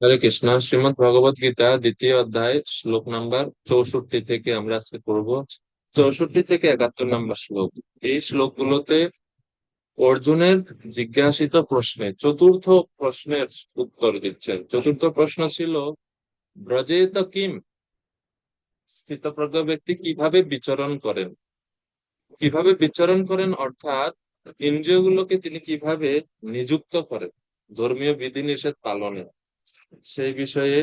হরে কৃষ্ণ। শ্রীমদ্ ভগবত গীতা দ্বিতীয় অধ্যায় শ্লোক নাম্বার 64 থেকে আমরা আজকে করব 64 থেকে 71 নম্বর শ্লোক। এই শ্লোকগুলোতে অর্জুনের জিজ্ঞাসিত প্রশ্নে চতুর্থ প্রশ্নের উত্তর দিচ্ছেন। চতুর্থ প্রশ্ন ছিল, ব্রজেত কিম, স্থিতপ্রজ্ঞ ব্যক্তি কিভাবে বিচরণ করেন। কিভাবে বিচরণ করেন অর্থাৎ ইন্দ্রিয়গুলোকে তিনি কিভাবে নিযুক্ত করেন ধর্মীয় বিধিনিষেধ পালনে, সেই বিষয়ে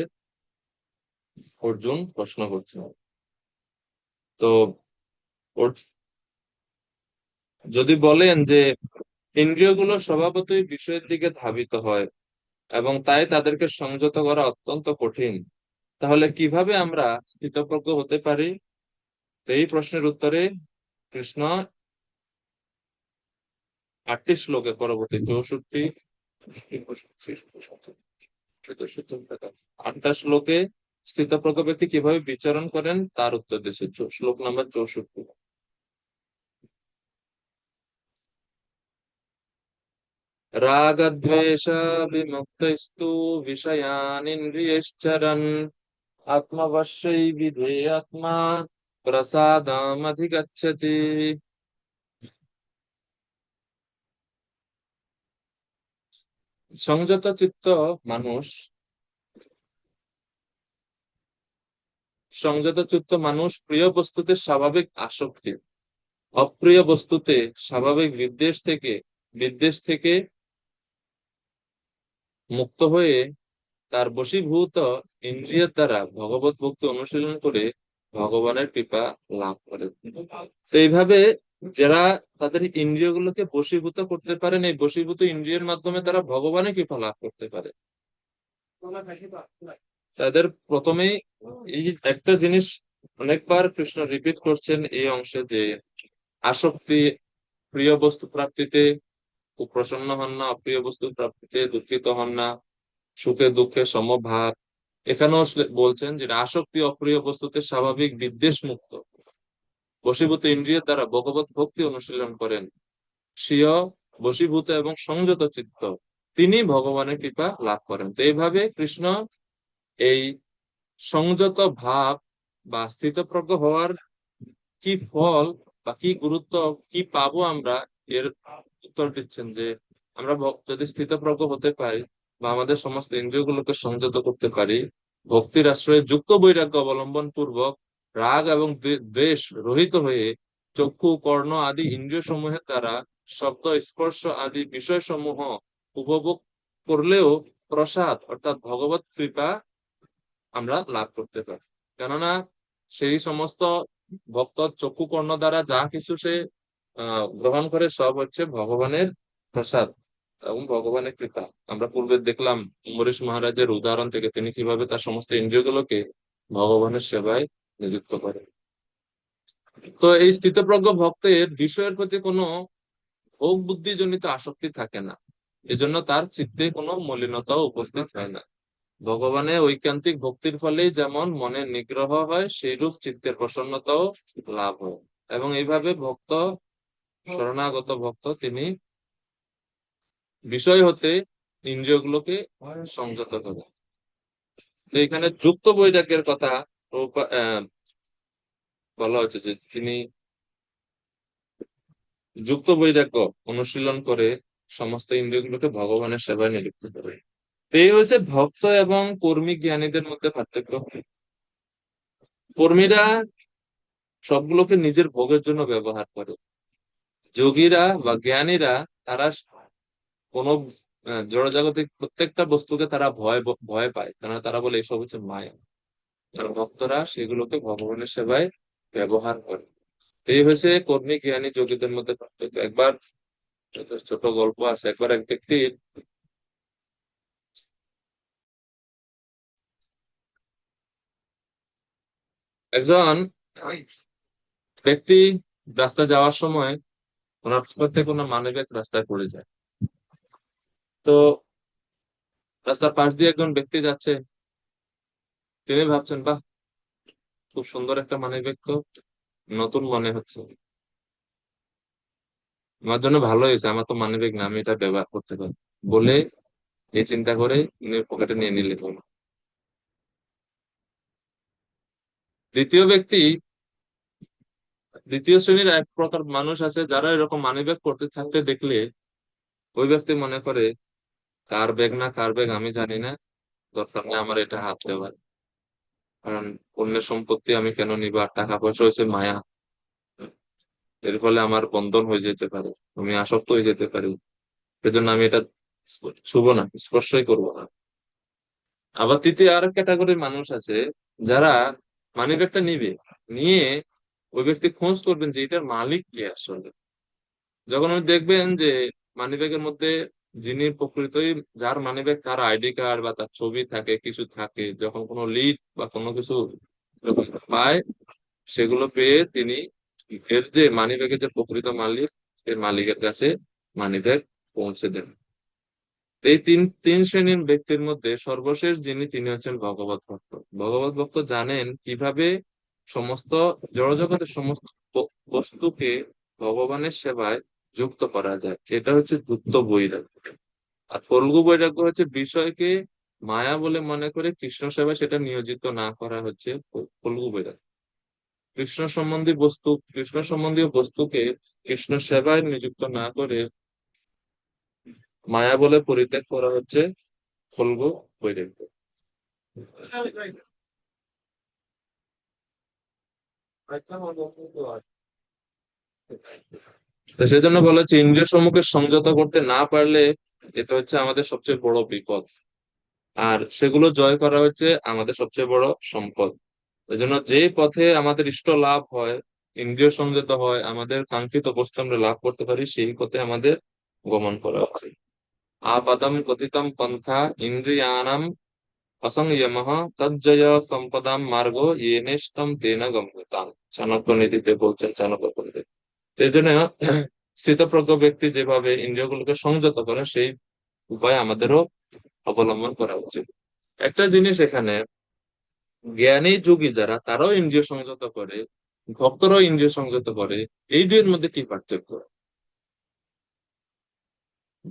অর্জুন প্রশ্ন করছেন। তো যদি বলেন যে ইন্দ্রিয়গুলো স্বভাবতই বিষয়ের দিকে ধাবিত হয় এবং তাই তাদেরকে সংযত করা অত্যন্ত কঠিন, তাহলে কিভাবে আমরা স্থিতপ্রজ্ঞ হতে পারি? তো এই প্রশ্নের উত্তরে কৃষ্ণ 8টি শ্লোকে, পরবর্তী 64, 8টা শ্লোকে স্থিতপ্রজ্ঞ ব্যক্তি কিভাবে বিচরণ করেন তার উত্তর দিয়েছে। শ্লোক নাম্বার 64। রাগদ্বেষ বিমুক্তস্তু বিষয়ানিন্দ্রিয়শ্চরन् আত্মবশ্যই বিধেয়াত্মা প্রসাদামধিগচ্ছতি। সংযত চিত্ত মানুষ সংযত চিত্ত মানুষ প্রিয় বস্তুতে স্বাভাবিক আসক্তি, অপ্রিয় বস্তুতে স্বাভাবিক বিদ্বেষ থেকে মুক্ত হয়ে তার বশীভূত ইন্দ্রিয়ের দ্বারা ভগবত ভক্তি অনুশীলন করে ভগবানের কৃপা লাভ করে। তো এইভাবে যারা তাদের ইন্দ্রিয়গুলোকে বশীভূত করতে পারেন, এই বশীভূত ইন্দ্রিয়ের মাধ্যমে তারা ভগবানের কৃপা লাভ করতে পারে। তাদের প্রথমেই এই একটা জিনিস অনেকবার কৃষ্ণ রিপিট করছেন এই অংশে, যে আসক্তি, প্রিয় বস্তু প্রাপ্তিতে খুব প্রসন্ন হন না, অপ্রিয় বস্তু প্রাপ্তিতে দুঃখিত হন না, সুখে দুঃখে সমভাব। এখানেও বলছেন যে আসক্তি অপ্রিয় বস্তুতে স্বাভাবিক বিদ্বেষ মুক্ত বশীভূত ইন্দ্রিয়ের দ্বারা ভগবত ভক্তি অনুশীলন করেন স্বীয় বশীভূত এবং সংযত চিত্ত, তিনি ভগবানের কৃপা লাভ করেন। তো এইভাবে কৃষ্ণ এই সংযত ভাব বা স্থিতপ্রজ্ঞ হওয়ার কি ফল বা কি গুরুত্ব, কি পাবো আমরা, এর উত্তর দিচ্ছেন যে আমরা যদি স্থিতপ্রজ্ঞ হতে পারি বা আমাদের সমস্ত ইন্দ্রিয়গুলোকে সংযত করতে পারি, ভক্তির আশ্রয়ে যুক্ত বৈরাগ্য অবলম্বন পূর্বক রাগ এবং দ্বেষ রহিত হয়ে চক্ষু কর্ণ আদি ইন্দ্রিয় সমূহের দ্বারা শব্দ স্পর্শ আদি বিষয় সমূহ উপভোগ করলেও প্রসাদ অর্থাৎ ভগবত কৃপা আমরা লাভ করতে পারি। কেননা সেই সমস্ত ভক্ত চক্ষু কর্ণ দ্বারা যা কিছু সে গ্রহণ করে সব হচ্ছে ভগবানের প্রসাদ এবং ভগবানের কৃপা। আমরা পূর্বে দেখলাম অম্বরীশ মহারাজের উদাহরণ থেকে তিনি কিভাবে তার সমস্ত ইন্দ্রিয়গুলোকে ভগবানের সেবায় নিযুক্ত করেন। তো এই স্থিতপ্রজ্ঞ ভক্তের বিষয়ের প্রতি কোনো ভোগ বুদ্ধি জনিত আসক্তি থাকে না, এজন্য তার চিত্তে কোনো মলিনতাও উপস্থিত হয় না। ভগবানের ঐকান্তিক ভক্তির ফলেই যেমন মনের নিগ্রহ হয়, সেইরূপ চিত্তের প্রসন্নতাও লাভ হয়। এবং এইভাবে শরণাগত ভক্ত তিনি বিষয় হতে ইন্দ্রিয়গুলোকে সংযত করে। তো এখানে যুক্ত বৈরাগ্যের কথা বলা হচ্ছে যে তিনি যুক্ত বৈরাগ্য অনুশীলন করে সমস্ত ইন্দ্রিয়গুলোকে ভগবানের সেবায় নিযুক্ত করে। তো এই হচ্ছে ভক্ত এবং কর্মী জ্ঞানীদের মধ্যে পার্থক্য। কর্মীরা সবগুলোকে নিজের ভোগের জন্য ব্যবহার করে, যোগীরা বা জ্ঞানীরা তারা কোন জড়জাগতিক প্রত্যেকটা বস্তুকে তারা ভয় পায়, কারণ তারা বলে এসব হচ্ছে মায়া। আর ভক্তরা সেগুলোকে ভগবানের সেবায় ব্যবহার করে। তো এই হচ্ছে কর্মী জ্ঞানী যোগীদের মধ্যে পার্থক্য। একবার একটা ছোট গল্প আছে। একবার এক ব্যক্তি একজন ব্যক্তি রাস্তা যাওয়ার সময় ওনার প্রত্যেক কোনো মানবিক রাস্তায় পড়ে যায়। তো রাস্তার পাশ দিয়ে একজন ব্যক্তি যাচ্ছে, তিনি ভাবছেন, বাহ, খুব সুন্দর একটা মানবিক, নতুন মনে হচ্ছে, আমার জন্য ভালো হয়েছে, আমার তো মানিব্যাগ না, আমি এটা ব্যবহার করতে পারি বলে এই চিন্তা করে উনি পকেটে নিয়ে নিলেন। দ্বিতীয় ব্যক্তি, দ্বিতীয় শ্রেণীর এক প্রকার মানুষ আছে যারা এরকম মানিব্যাগ করতে থাকতে দেখলে ওই ব্যক্তি মনে করে কার ব্যাগ না কার ব্যাগ আমি জানি না, দরকার নেই আমার এটা হাত দেওয়ার, কারণ অন্যের সম্পত্তি আমি কেন নিব, আর টাকা পয়সা হচ্ছে মায়া, এর ফলে আমার বন্ধন হয়ে যেতে পারে, আমি আসক্ত হয়ে যেতে পারি, সেজন্য আমি এটা ছুবো না, স্পর্শই করবো না। আবার তৃতীয় আর ক্যাটাগরির মানুষ আছে যারা মানিব্যাগটা নিবে, নিয়ে ওই ব্যক্তি খোঁজ করবেন যে এটার মালিক কে আসলে। যখন আপনি দেখবেন যে মানিব্যাগের মধ্যে যিনি প্রকৃতই, যার মানিব্যাগ তার আইডি কার্ড বা তার ছবি থাকে, কিছু থাকে, যখন কোনো লিড বা কোনো কিছু যখন পায়, সেগুলো পেয়ে তিনি এর যে মানিব্যাগের যে প্রকৃত মালিক, সেই মালিকের কাছে মানিব্যাগ পৌঁছে দেন। এই তিন তিন শ্রেণীর ব্যক্তির মধ্যে সর্বশেষ যিনি, তিনি হচ্ছেন ভগবত ভক্ত। ভগবত ভক্ত জানেন কিভাবে সমস্ত জড়জগতের সমস্ত বস্তুকে ভগবানের সেবায় যুক্ত করা যায়, এটা হচ্ছে যুক্ত বৈরাগ্য। আর ফল্গু বৈরাগ্য হচ্ছে বিষয়কে মায়া বলে মনে করে কৃষ্ণ সেবায় সেটা নিয়োজিত না করা, হচ্ছে ফল্গু বৈরাগ্য। কৃষ্ণ সম্বন্ধীয় বস্তুকে কৃষ্ণ সেবায় নিযুক্ত না করে মায়া বলে পরিত্যাগ করা হচ্ছে ফল্গু বৈরাগ্য। তো সেজন্য বলেছি ইন্দ্রিয় সম্মুখে সংযত করতে না পারলে এটা হচ্ছে আমাদের সবচেয়ে বড় বিপদ, আর সেগুলো জয় করা হচ্ছে আমাদের সবচেয়ে বড় সম্পদ। এজন্য যে পথে আমাদের ইষ্ট লাভ হয়, ইন্দ্রিয় সংযত হয়, আমাদের কাঙ্ক্ষিত বস্তু আমরা লাভ করতে পারি, সেই পথে আমাদের গমন করা উচিত। আপাদম কথিতম পন্থা ইন্দ্রিয়ানাম অসংযমঃ তজ্জয় সম্পদাম মার্গ ইয়েনেষ্টম তেন গম্যতাম। চাণক্য নীতিতে বলছেন চাণক্য পণ্ডিত। এই জন্য স্থিতপ্রজ্ঞ ব্যক্তি যেভাবে ইন্দ্রিয়গুলোকে সংযত করে, সেই উপায় আমাদেরও অবলম্বন করা উচিত। একটা জিনিস এখানে, জ্ঞানী যোগী যারা তারাও ইন্দ্রিয় সংযত করে, ভক্তরাও ইন্দ্রিয় সংযত করে, এই দুইয়ের মধ্যে কি পার্থক্য?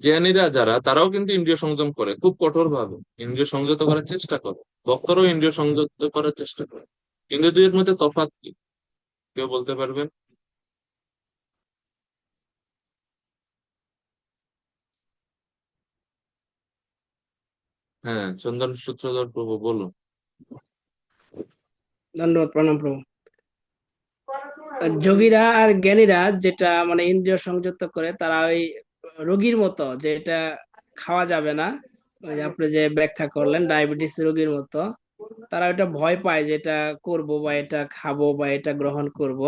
জ্ঞানীরা যারা তারাও কিন্তু ইন্দ্রিয় সংযম করে খুব কঠোর ভাবে, ইন্দ্রিয় সংযত করার চেষ্টা করে, ভক্তরাও ইন্দ্রিয় সংযত করার চেষ্টা করে, কিন্তু দুইয়ের মধ্যে তফাৎ কি? কেউ বলতে পারবেন? হ্যাঁ, চন্দন সূত্রধর প্রভু বলুন। ধন্যবাদ, প্রণাম প্রভু। যোগীরা আর জ্ঞানীরা যেটা মানে ইন্দ্রিয় সংযত করে, তারা ওই রোগীর মতো, যে এটা খাওয়া যাবে না, ওই যে আপনি যে ব্যাখ্যা করলেন ডায়াবেটিস রোগীর মতো, তারা ওটা ভয় পায় যে এটা করব বা এটা খাবো বা এটা গ্রহণ করব,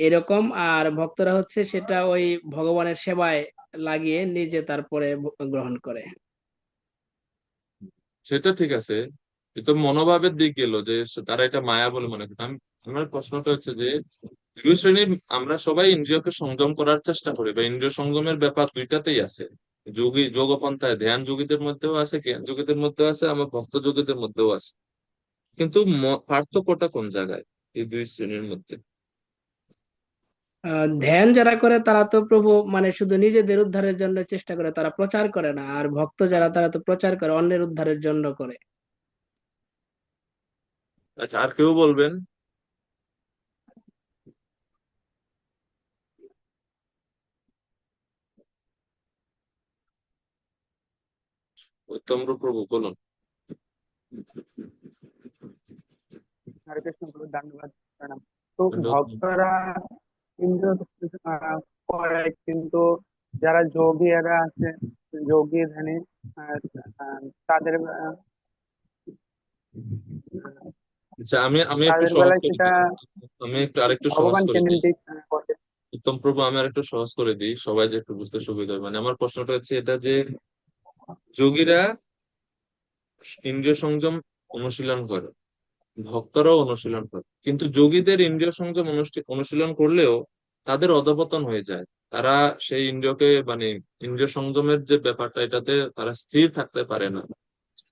এরকম। আর ভক্তরা হচ্ছে সেটা ওই ভগবানের সেবায় লাগিয়ে নিজে তারপরে গ্রহণ করে। সেটা ঠিক আছে, কিন্তু মনোভাবের দিক গেল যে তারা এটা মায়া বলে মনে করে। আমার প্রশ্নটা হচ্ছে যে দুই শ্রেণীর, আমরা সবাই ইন্দ্রিয়কে সংযম করার চেষ্টা করি, বা ইন্দ্রিয় সংযমের ব্যাপার দুইটাতেই আছে। যোগী যোগপন্থায় ধ্যান যোগীদের মধ্যেও আছে, জ্ঞান যোগীদের মধ্যেও আছে, আমার ভক্ত যোগীদের মধ্যেও আছে। কিন্তু পার্থক্যটা কোন জায়গায় এই দুই শ্রেণীর মধ্যে? ধ্যান যারা করে তারা তো প্রভু মানে শুধু নিজেদের উদ্ধারের জন্য চেষ্টা করে, তারা প্রচার করে না। আর ভক্ত যারা, তারা তো প্রচার করে, অন্যের উদ্ধারের জন্য করে। আচ্ছা, আর কেউ বলবেন? উত্তম প্রভু বলুন। হরে কৃষ্ণ গুরু, ধন্যবাদ, প্রণাম। তো ভক্তরা ইন্দ্রিয় করে, কিন্তু যারা যোগীরা আছে, যোগী ধ্যানী, আহ, তাদের আচ্ছা, আমি আমি একটু তাদের সহজ বেলায় করে সেটা দিই। আমি একটু আরেকটু সহজ ভগবান করে দিই। কেন্দ্রিক করে। উত্তম প্রভু, আমি আরেকটু সহজ করে দিই, সবাই যে একটু বুঝতে সুবিধা হয়। মানে আমার প্রশ্নটা হচ্ছে এটা যে যোগীরা ইন্দ্রিয় সংযম অনুশীলন করে, ভক্তরাও অনুশীলন করে, কিন্তু যোগীদের ইন্দ্রিয় সংযম অনুশীলন করলেও তাদের অধঃপতন হয়ে যায়। তারা সেই ইন্দ্রিয়কে মানে ইন্দ্রিয় সংযমের যে ব্যাপারটা, এটাতে তারা স্থির থাকতে পারে না,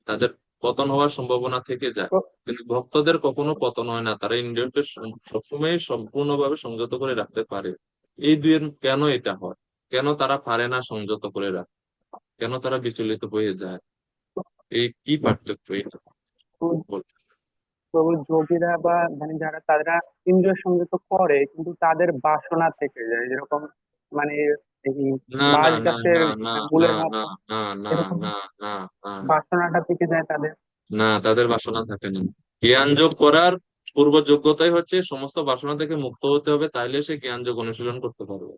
তাদের পতন হওয়ার সম্ভাবনা থেকে যায়। তো কিন্তু ভক্তদের কখনো পতন হয় না, তারা ইন্দ্রিয়কে সবসময় সম্পূর্ণভাবে সংযত করে রাখতে পারে। এই দুয়ের কেন এটা হয়? কেন তারা পারে না সংযত করে রাখতে? কেন তারা বিচলিত হয়ে যায়? এই কি পার্থক্য এটা? তো বলুন। প্রভু যোগীরা বা মানে যারা তারা ইন্দ্রিয় সংযত করে কিন্তু তাদের বাসনা থেকে যায়, যেরকম মানে এই না না বাঁশ না গাছের না না না মূলের না মতো না না এরকম না না না বাসনাটা থেকে যায় তাদের। না, তাদের বাসনা থাকে না। জ্ঞান যোগ করার পূর্ব যোগ্যতাই হচ্ছে সমস্ত বাসনা থেকে মুক্ত হতে হবে, তাইলে সে জ্ঞান যোগ অনুশীলন করতে পারবে।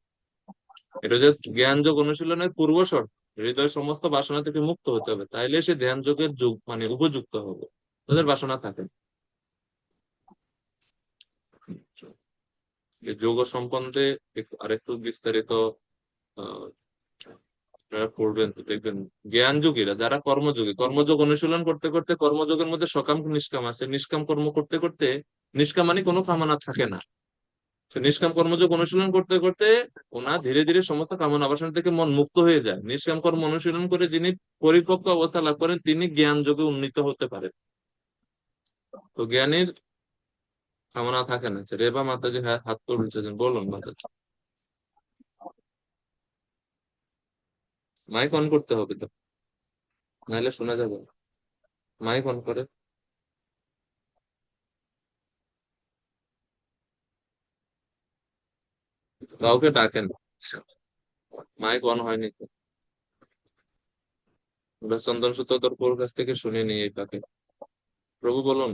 এটা যে জ্ঞান যোগ অনুশীলনের পূর্ব শর্ত। হৃদয় সমস্ত বাসনা থেকে মুক্ত হতে হবে, তাইলে সে ধ্যান যোগের যোগ মানে উপযুক্ত হবে। তাদের বাসনা থাকে না। এই যোগ সম্বন্ধে আরেকটু বিস্তারিত আহ, আপনারা পড়বেন তো দেখবেন। জ্ঞান যোগীরা যারা কর্মযোগী, কর্মযোগ অনুশীলন করতে করতে, কর্মযোগের মধ্যে সকাম নিষ্কাম আছে, নিষ্কাম কর্ম করতে করতে, নিষ্কাম মানে কোনো কামনা থাকে না। তো নিষ্কাম কর্মযোগ অনুশীলন করতে করতে ওনা ধীরে ধীরে সমস্ত কামনা বাসনা থেকে মন মুক্ত হয়ে যায়। নিষ্কাম কর্ম অনুশীলন করে যিনি পরিপক্ক অবস্থা লাভ করেন তিনি জ্ঞান যোগে উন্নীত হতে পারেন। তো জ্ঞানীর কামনা থাকে না। রেবা মাতাজি হাত তুলছেন, বলুন মাতাজি। মাইক অন করতে হবে তো, নাহলে শোনা যাবে না। মাইক অন করে। কাউকে ডাকেন, মাইক অন হয়নি তো। আমরা চন্দন সুতোর কাছ থেকে শুনিনি এই পাকে। প্রভু বলুন।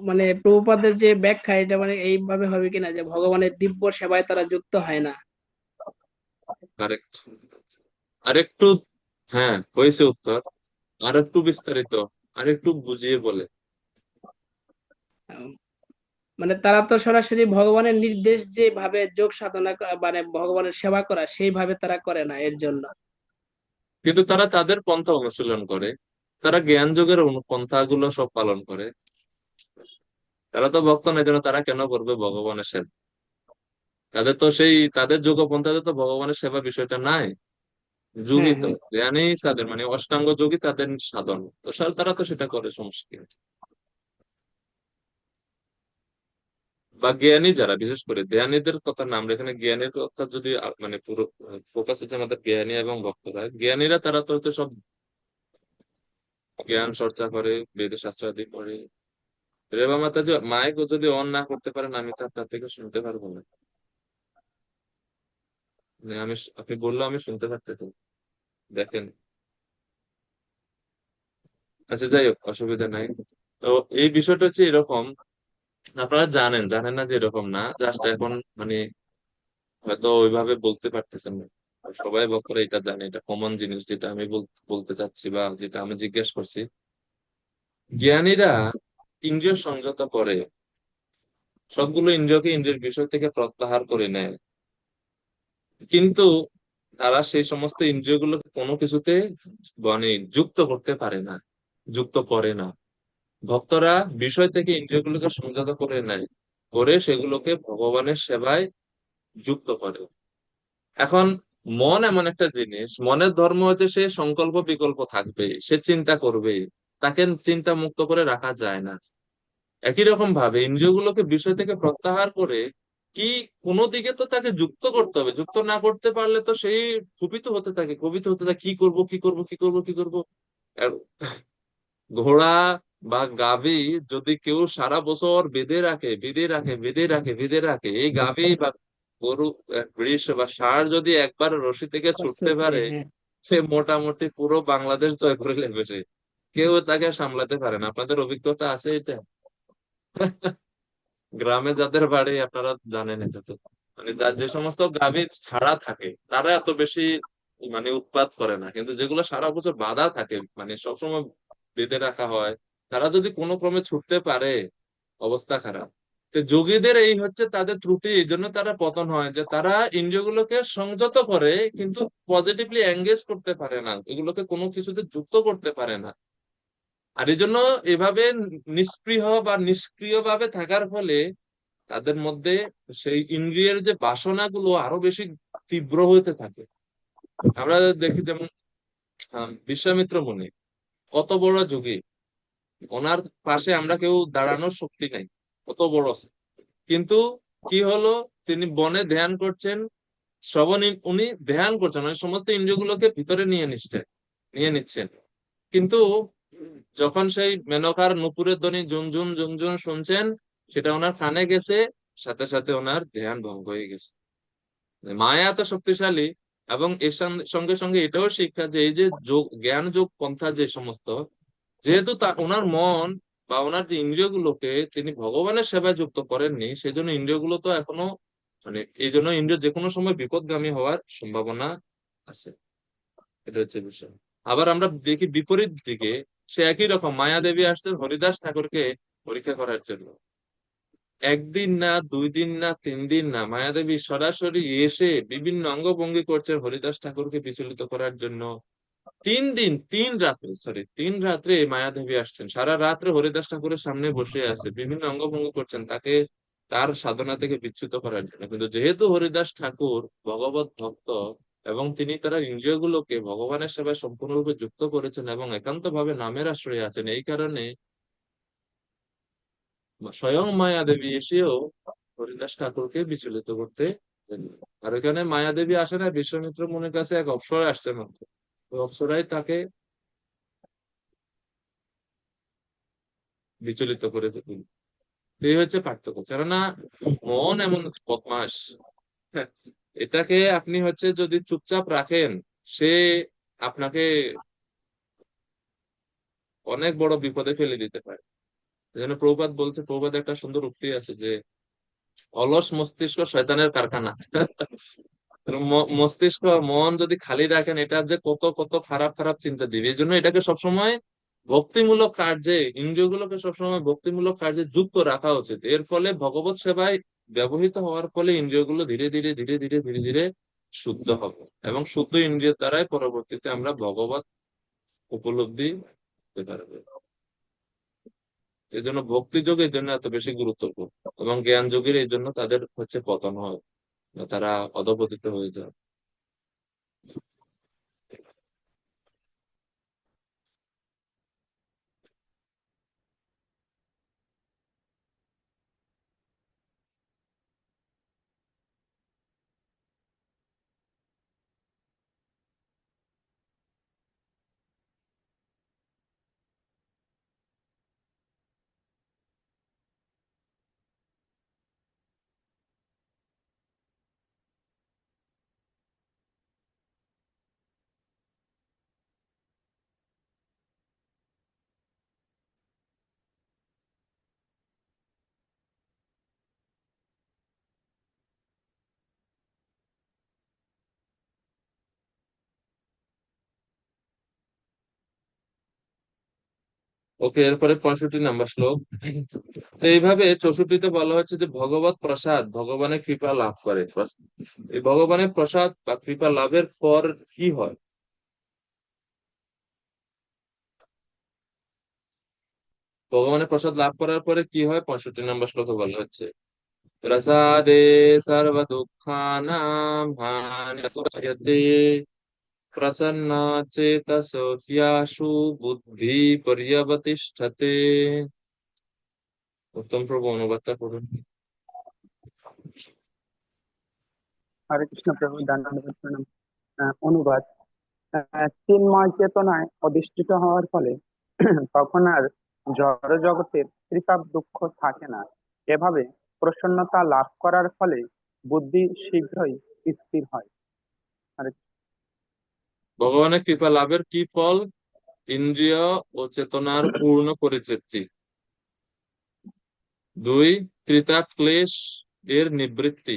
মানে প্রভুপাদের যে ব্যাখ্যা, এটা মানে এইভাবে হবে কিনা যে ভগবানের দিব্য সেবায় তারা যুক্ত হয় না? কারেক্ট। আরেকটু, হ্যাঁ হয়েছে উত্তর। আর একটু বিস্তারিত, আর একটু বুঝিয়ে বলে। আহ, মানে তারা তো সরাসরি ভগবানের নির্দেশ যেভাবে যোগ সাধনা মানে ভগবানের সেবা করা সেইভাবে তারা করে না এর জন্য। কিন্তু তারা তাদের পন্থা অনুশীলন করে, তারা জ্ঞান যোগের পন্থাগুলো সব পালন করে। তারা তো ভক্ত নয়, যেন তারা কেন করবে ভগবানের সেবা? তাদের তো সেই তাদের যোগ পন্থাতে তো ভগবানের সেবা বিষয়টা নাই। যোগী হ্যাঁ, তো হ্যাঁ। জ্ঞানী তাদের মানে অষ্টাঙ্গ যোগী তাদের সাধন, তো তারা তো সেটা করে, সমস্যা কি? বা জ্ঞানী যারা, বিশেষ করে জ্ঞানীদের কথা নাম, এখানে জ্ঞানীর কথা যদি মানে পুরো ফোকাস হচ্ছে আমাদের জ্ঞানী এবং ভক্তরা। জ্ঞানীরা তারা তো হচ্ছে সব জ্ঞান চর্চা করে, বেদ শাস্ত্রাদি পড়ে। রেবা মাতা যে মাইক যদি অন না করতে পারেন, আমি তো আপনার থেকে শুনতে পারবো না। মানে আপনি বললেও আমি শুনতে পারতেছি, দেখেন। আচ্ছা যাই হোক, অসুবিধা নাই। তো এই বিষয়টা হচ্ছে এরকম, আপনারা জানেন জানেন না যে এরকম না, জাস্ট এখন মানে হয়তো ওইভাবে বলতে পারতেছেন না। সবাই ভক্তরা এটা জানে, এটা কমন জিনিস, যেটা আমি বলতে চাচ্ছি বা যেটা আমি জিজ্ঞেস করছি। জ্ঞানীরা ইন্দ্রিয় সংযত করে, সবগুলো ইন্দ্রিয়কে ইন্দ্রিয়ের বিষয় থেকে প্রত্যাহার করে নেয়, কিন্তু তারা সেই সমস্ত ইন্দ্রিয়গুলোকে কোনো কিছুতে মানে যুক্ত করতে পারে না, যুক্ত করে না। ভক্তরা বিষয় থেকে ইন্দ্রিয়গুলোকে সংযত করে নেয়, করে সেগুলোকে ভগবানের সেবায় যুক্ত করে। এখন মন এমন একটা জিনিস, মনের ধর্ম হচ্ছে সে সংকল্প বিকল্প থাকবে, সে চিন্তা করবে, তাকে চিন্তা মুক্ত করে রাখা যায় না। একই রকম ভাবে ইন্দ্রিয়গুলোকে বিষয় থেকে প্রত্যাহার করে কি কোনো দিকে তো তাকে যুক্ত করতে হবে, যুক্ত না করতে পারলে তো সেই কুপিত হতে থাকে, কুপিত হতে থাকে, কি করব কি করব কি করব কি করব। আর ঘোড়া বা গাভী যদি কেউ সারা বছর বেঁধে রাখে, বেঁধে রাখে, বেঁধে রাখে, বেঁধে রাখে, এই গাভী বা গরু, বৃষ বা ষাঁড় যদি একবার রশি থেকে ছুটতে কসরত রে, পারে, হ্যাঁ। সে মোটামুটি পুরো বাংলাদেশ জয় করে নেবে সে। কেউ তাকে সামলাতে পারে না। আপনাদের অভিজ্ঞতা আছে এটা? গ্রামে যাদের বাড়ি আপনারা জানেন এটা তো। মানে যার যে সমস্ত গাভী ছাড়া থাকে তারা এত বেশি মানে উৎপাত করে না, কিন্তু যেগুলো সারা বছর বাঁধা থাকে, মানে সবসময় বেঁধে রাখা হয়, তারা যদি কোনো ক্রমে ছুটতে পারে, অবস্থা খারাপ। তো যোগীদের এই হচ্ছে তাদের ত্রুটি, এই জন্য তারা পতন হয়, যে তারা ইন্দ্রিয়গুলোকে সংযত করে কিন্তু পজিটিভলি এঙ্গেজ করতে পারে না, এগুলোকে কোনো কিছুতে যুক্ত করতে পারে না। আর এই জন্য এভাবে নিষ্পৃহ বা নিষ্ক্রিয় ভাবে থাকার ফলে তাদের মধ্যে সেই ইন্দ্রিয়ের যে বাসনাগুলো আরো বেশি তীব্র হতে থাকে। আমরা দেখি যেমন বিশ্বামিত্র মুনি, কত বড় যোগী, ওনার পাশে আমরা কেউ দাঁড়ানোর শক্তি নাই, কত বড়। কিন্তু কি হলো, তিনি বনে ধ্যান করছেন, শ্রবণ উনি ধ্যান করছেন, ওই সমস্ত ইন্দ্রিয়গুলোকে ভিতরে নিয়ে নিচ্ছেন। কিন্তু যখন সেই মেনকার নুপুরের ধ্বনি ঝুনঝুন ঝুনঝুন শুনছেন, সেটা ওনার কানে গেছে, সাথে সাথে ওনার ধ্যান ভঙ্গ হয়ে গেছে। মায়া এত শক্তিশালী। এবং এর সঙ্গে সঙ্গে এটাও শিক্ষা যে এই যে যোগ, জ্ঞান যোগ পন্থা যে সমস্ত, যেহেতু তা ওনার মন বা ওনার যে ইন্দ্রিয়গুলোকে তিনি ভগবানের সেবায় যুক্ত করেননি, সেজন্য ইন্দ্রিয়গুলো তো এখনো, মানে এই জন্য ইন্দ্রিয় যে কোনো সময় বিপদগামী হওয়ার সম্ভাবনা আছে। এটা হচ্ছে বিষয়। আবার আমরা দেখি বিপরীত দিকে, সে একই রকম মায়া দেবী আসছেন হরিদাস ঠাকুরকে পরীক্ষা করার জন্য। একদিন না, 2 দিন না, 3 দিন না, মায়াদেবী সরাসরি এসে বিভিন্ন অঙ্গভঙ্গি করছেন হরিদাস ঠাকুরকে বিচলিত করার জন্য। 3 দিন 3 রাত্রে, 3 রাত্রে মায়াদেবী আসছেন, সারা রাত্রে হরিদাস ঠাকুরের সামনে বসে আছে, বিভিন্ন অঙ্গভঙ্গি করছেন তাকে তার সাধনা থেকে বিচ্যুত করার জন্য। কিন্তু যেহেতু হরিদাস ঠাকুর ভগবত ভক্ত এবং তিনি তার ইন্দ্রিয়গুলোকে ভগবানের সেবায় সম্পূর্ণরূপে যুক্ত করেছেন এবং একান্ত ভাবে নামের আশ্রয়ে আছেন, এই কারণে স্বয়ং মায়া দেবী এসেও হরিদাস ঠাকুরকে বিচলিত করতে পারেননি। আর ওখানে মায়া দেবী আসে না, বিশ্বামিত্র মুনির কাছে এক অপ্সরা আসছে মাত্র, ওই অপ্সরাই তাকে বিচলিত করে দিল। তো এই হচ্ছে পার্থক্য। কেননা মন এমন বদমাস, হ্যাঁ, এটাকে আপনি হচ্ছে যদি চুপচাপ রাখেন, সে আপনাকে অনেক বড় বিপদে ফেলে দিতে পারে। যেন প্রভুপাদ বলছে, প্রভুপাদ একটা সুন্দর উক্তি আছে যে অলস মস্তিষ্ক শয়তানের কারখানা। মস্তিষ্ক, মন যদি খালি রাখেন, এটা যে কত কত খারাপ খারাপ চিন্তা দিবে। এই জন্য এটাকে সবসময় ভক্তিমূলক কার্যে, ইন্দ্রিয়গুলোকে সবসময় ভক্তিমূলক কার্যে যুক্ত রাখা উচিত। এর ফলে ভগবত সেবায় ব্যবহৃত হওয়ার ফলে ইন্দ্রিয়গুলো ধীরে ধীরে ধীরে ধীরে ধীরে ধীরে শুদ্ধ হবে, এবং শুদ্ধ ইন্দ্রিয়ের দ্বারাই পরবর্তীতে আমরা ভগবত উপলব্ধি করতে পারবো। এই জন্য ভক্তি যোগ এই জন্য এত বেশি গুরুত্বপূর্ণ, এবং জ্ঞান যোগের এই জন্য তাদের হচ্ছে পতন হয়, তারা অধঃপতিত হয়ে যায়। ওকে, এরপরে 65 নম্বর শ্লোক। তো এইভাবে 64তে বলা হচ্ছে যে ভগবত প্রসাদ, ভগবানের কৃপা লাভ করে। এই ভগবানের প্রসাদ বা কৃপা লাভের পর কি হয়? ভগবানের প্রসাদ লাভ করার পরে কি হয় 65 নম্বর শ্লোকে বলা হচ্ছে, প্রসাদে সর্ব দুঃখানাম হানির্মুচ্যতে প্রসন্না চেতসো হ্যাশু বুদ্ধি পর্যবতিষ্ঠতে। উত্তম প্রভু অনুবাদটা করুন। হরে কৃষ্ণ প্রভু, ধন্যবাদ প্রণাম। অনুবাদ: চিন্ময় চেতনায় অধিষ্ঠিত হওয়ার ফলে তখন আর জড় জগতের ত্রিতাপ দুঃখ থাকে না। এভাবে প্রসন্নতা লাভ করার ফলে বুদ্ধি শীঘ্রই স্থির হয়। হরে ভগবানের কৃপা লাভের কি ফল? ইন্দ্রিয় ও চেতনার পূর্ণ পরিতৃপ্তি। 2, ত্রিতাপ ক্লেশ এর নিবৃত্তি।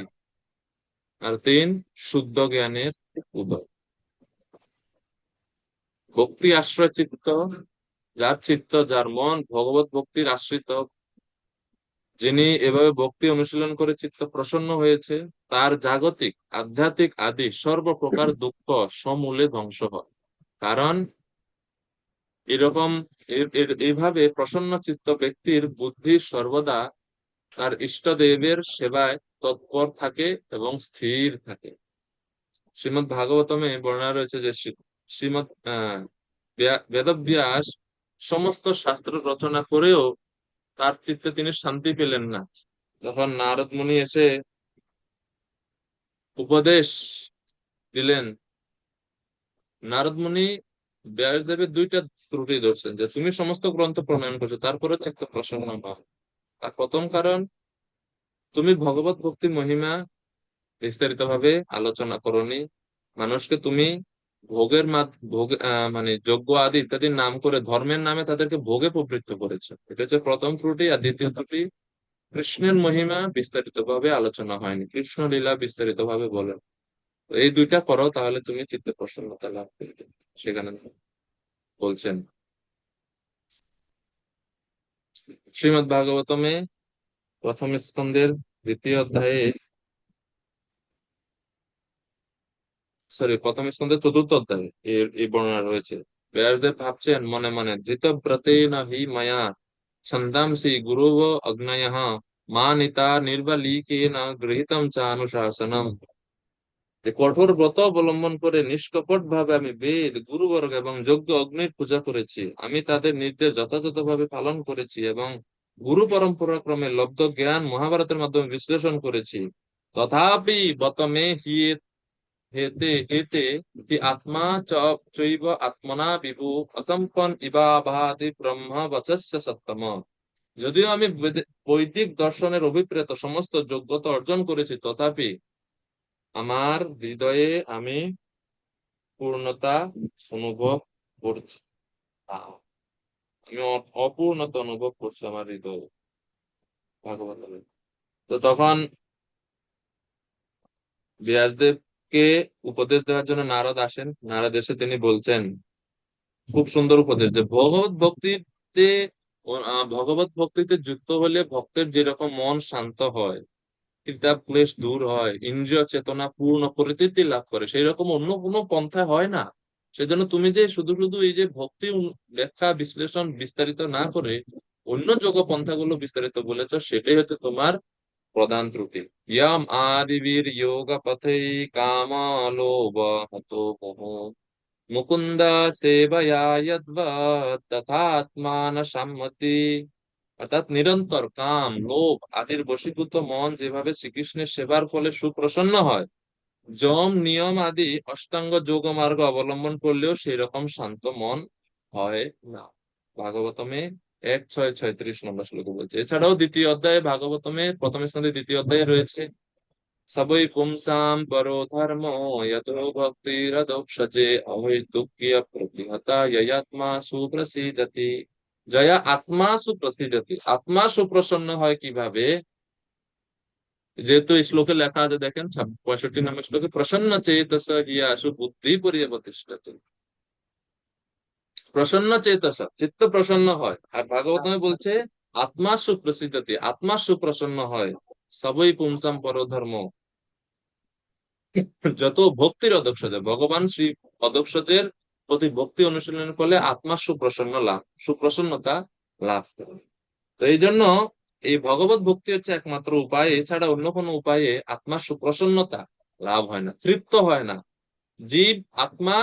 আর 3, শুদ্ধ জ্ঞানের উদয়। ভক্তি আশ্রয় চিত্ত, যার চিত্ত, যার মন ভগবত ভক্তির আশ্রিত, যিনি এভাবে ভক্তি অনুশীলন করে চিত্ত প্রসন্ন হয়েছে, তার জাগতিক আধ্যাত্মিক আদি সর্বপ্রকার দুঃখ সমূলে ধ্বংস হয়। কারণ এরকম এইভাবে প্রসন্ন চিত্ত ব্যক্তির বুদ্ধি সর্বদা তার ইষ্টদেবের সেবায় তৎপর থাকে এবং স্থির থাকে। শ্রীমৎ ভাগবতমে বর্ণনা রয়েছে যে শ্রীমৎ বেদব্যাস সমস্ত শাস্ত্র রচনা করেও তার চিত্তে তিনি শান্তি পেলেন না। যখন নারদ মুনি এসে উপদেশ দিলেন, নারদ মুনি ব্যাসদেবের দুইটা ত্রুটি ধরছেন, যে তুমি সমস্ত গ্রন্থ প্রণয়ন করছো তারপরে চিত্ত প্রসন্ন নয়। তার প্রথম কারণ, তুমি ভগবত ভক্তি মহিমা বিস্তারিত ভাবে আলোচনা করনি। মানুষকে তুমি ভোগ মানে যজ্ঞ আদি ইত্যাদির নাম করে ধর্মের নামে তাদেরকে ভোগে প্রবৃত্ত করেছো। এটা হচ্ছে প্রথম ত্রুটি। আর দ্বিতীয় ত্রুটি, কৃষ্ণের মহিমা বিস্তারিত ভাবে আলোচনা হয়নি, কৃষ্ণ লীলা বিস্তারিত ভাবে বলেন। তো এই দুইটা করো, তাহলে তুমি চিত্তে প্রসন্নতা লাভ করবে। সেখানে বলছেন শ্রীমদ্ ভাগবতমে প্রথম স্কন্ধের দ্বিতীয় অধ্যায়ে, প্রথম স্কন্ধের চতুর্থ অধ্যায়ে এই বর্ণনা রয়েছে। ব্যাসদেব ভাবছেন মনে মনে, ধৃতব্রতেন হি মায়া ছন্দাংসি গুরুব অগ্নয়ঃ মা নিতা নির্বালিকেন গৃহীতম চানুশাসনম। যে কঠোর ব্রত অবলম্বন করে নিষ্কপট ভাবে আমি বেদ, গুরুবর্গ এবং যজ্ঞ অগ্নির পূজা করেছি। আমি তাদের নির্দেশ যথাযথভাবে পালন করেছি এবং গুরু পরম্পরা ক্রমে লব্ধ জ্ঞান মহাভারতের মাধ্যমে বিশ্লেষণ করেছি। তথাপি বতমে হি হেতে এতে হি আত্মা চৈব আত্মনা বিভু অসম্পন ইবা ভাতি ব্রহ্ম বচস্য সত্তম। যদিও আমি বৈদিক দর্শনের অভিপ্রেত সমস্ত যোগ্যতা অর্জন করেছি, তথাপি আমার হৃদয়ে আমি পূর্ণতা অনুভব করছি না। আমি অপূর্ণতা অনুভব করছি আমার হৃদয়ে, ভাগবত বলে। তো তখন ব্যাসদেবকে উপদেশ দেওয়ার জন্য নারদ আসেন। নারদ এসে তিনি বলছেন, খুব সুন্দর উপদেশ, যে ভগবত ভক্তিতে যুক্ত হলে ভক্তের যেরকম মন শান্ত হয়, চিন্তা ক্লেশ দূর হয়, ইন্দ্রিয় চেতনা পূর্ণ পরিতৃপ্তি লাভ করে, সেই রকম অন্য কোনো পন্থা হয় না। সেজন্য তুমি যে শুধু শুধু এই যে ভক্তি ব্যাখ্যা বিশ্লেষণ বিস্তারিত না করে অন্য যোগ পন্থাগুলো বিস্তারিত বলেছ, সেটাই হচ্ছে তোমার প্রধান ত্রুটি। ইয়াম আদিবীর যোগ পথে কাম লোভ হতো মোহ মুকুন্দ সেবয়া যদ্বৎ তথাত্মান সম্মতি। অর্থাৎ নিরন্তর কাম লোভ আদির বশীভূত মন যেভাবে শ্রীকৃষ্ণের সেবার ফলে সুপ্রসন্ন হয়, যম নিয়ম আদি অষ্টাঙ্গ যোগ মার্গ অবলম্বন করলেও সেই রকম শান্ত মন হয় না। ভাগবতমে 1:6-36 শ্লোকে বলছে। এছাড়াও দ্বিতীয় অধ্যায়ে, ভাগবতমে প্রথম স্কন্ধে দ্বিতীয় অধ্যায়ে রয়েছে, সবই পুংসাম পরো ধর্ম যতো ভক্তিরদোক্ষজে অহৈতুক্য প্রতিহতা যয়াত্মা সুপ্রসিদতি। জয়া আত্মা সুপ্রসিদতি, আত্মা সুপ্রসন্ন হয় কিভাবে? যেহেতু এই শ্লোকে লেখা আছে, দেখেন 65 নম্বর শ্লোকে, প্রসন্ন চেতস হিয়াসু বুদ্ধি পরিবতিষ্ঠতে। প্রসন্ন চেতস, চিত্ত প্রসন্ন হয়। আর ভাগবতমে বলছে আত্মা সুপ্রসিদতি, আত্মা সুপ্রসন্ন হয়। সবই পুংসাম পরধর্ম, যত ভক্তির অধক্ষজ, ভগবান শ্রী অধক্ষজের প্রতি ভক্তি অনুশীলনের ফলে আত্মা সুপ্রসন্নতা লাভ করে। তো এই জন্য এই ভগবত ভক্তি হচ্ছে একমাত্র উপায়। এছাড়া অন্য কোনো উপায়ে আত্মার সুপ্রসন্নতা লাভ হয় না, তৃপ্ত হয় না। জীব আত্মা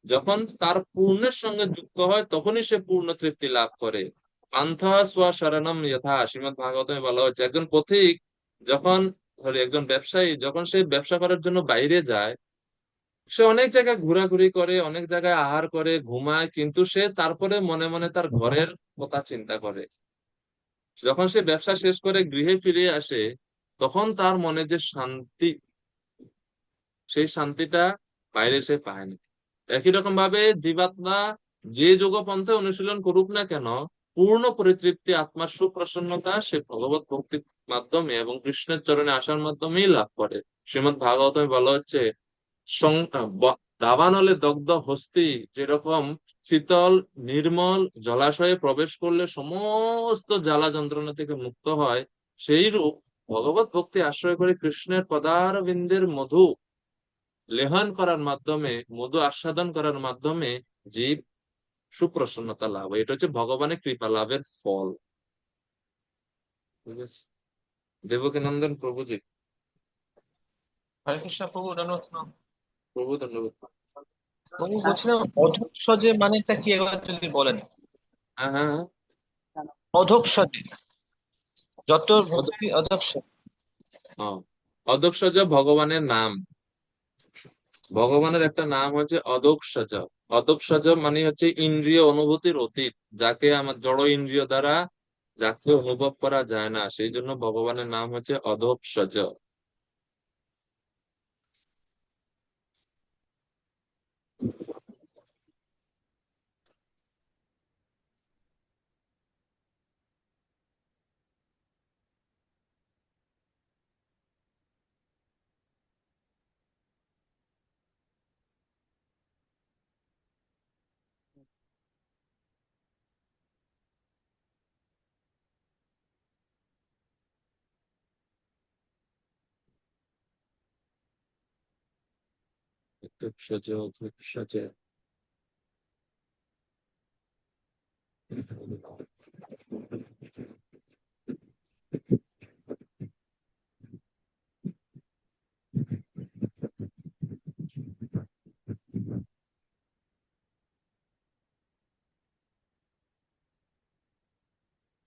যখন তার পূর্ণের সঙ্গে যুক্ত হয়, তখনই সে পূর্ণ তৃপ্তি লাভ করে। পান্থা স্ব শরণম যথা, শ্রীমদ্ ভাগবতমে বলা হচ্ছে, একজন পথিক যখন, ধরি একজন ব্যবসায়ী যখন সে ব্যবসা করার জন্য বাইরে যায়, সে অনেক জায়গায় ঘোরাঘুরি করে, অনেক জায়গায় আহার করে, ঘুমায়, কিন্তু সে তারপরে মনে মনে তার ঘরের কথা চিন্তা করে। যখন সে ব্যবসা শেষ করে গৃহে ফিরে আসে, তখন তার মনে যে শান্তি, সেই শান্তিটা বাইরে সে পায় না। একই রকম ভাবে জীবাত্মা যে যোগপন্থা অনুশীলন করুক না কেন, পূর্ণ পরিতৃপ্তি, আত্মার সুপ্রসন্নতা সে ভগবত ভক্তির মাধ্যমে এবং কৃষ্ণের চরণে আসার মাধ্যমেই লাভ করে। শ্রীমদ্ ভাগবতমে বলা হচ্ছে, দাবানলে দগ্ধ হস্তি যেরকম শীতল নির্মল জলাশয়ে প্রবেশ করলে সমস্ত জ্বালা যন্ত্রণা থেকে মুক্ত হয়, সেই রূপ ভগবত ভক্তি আশ্রয় করে কৃষ্ণের পদারবিন্দের মধু লেহন করার মাধ্যমে, মধু আস্বাদন করার মাধ্যমে জীব সুপ্রসন্নতা লাভ হয়। এটা হচ্ছে ভগবানের কৃপা লাভের ফল। ঠিক আছে, দেবকীনন্দন প্রভুজি। হরে কৃষ্ণ প্রভু, ধন্যবাদ। প্রভু ধন্যবাদ। প্রভু বলছিলাম, অধঃসজে মানেটা কি একবার যদি বলেন। হ্যাঁ হ্যাঁ হ্যাঁ। অধঃসজে, যত ভক্তি অধঃস। অধোক্ষজ ভগবানের নাম। ভগবানের একটা নাম হচ্ছে অধোক্ষজ। অধঃসজ মানে হচ্ছে ইন্দ্রিয় অনুভূতির অতীত, যাকে আমার জড় ইন্দ্রিয় দ্বারা যাকে অনুভব করা যায় না, সেই জন্য ভগবানের নাম হচ্ছে অধঃসজ। অধঃসজ অধঃসজ।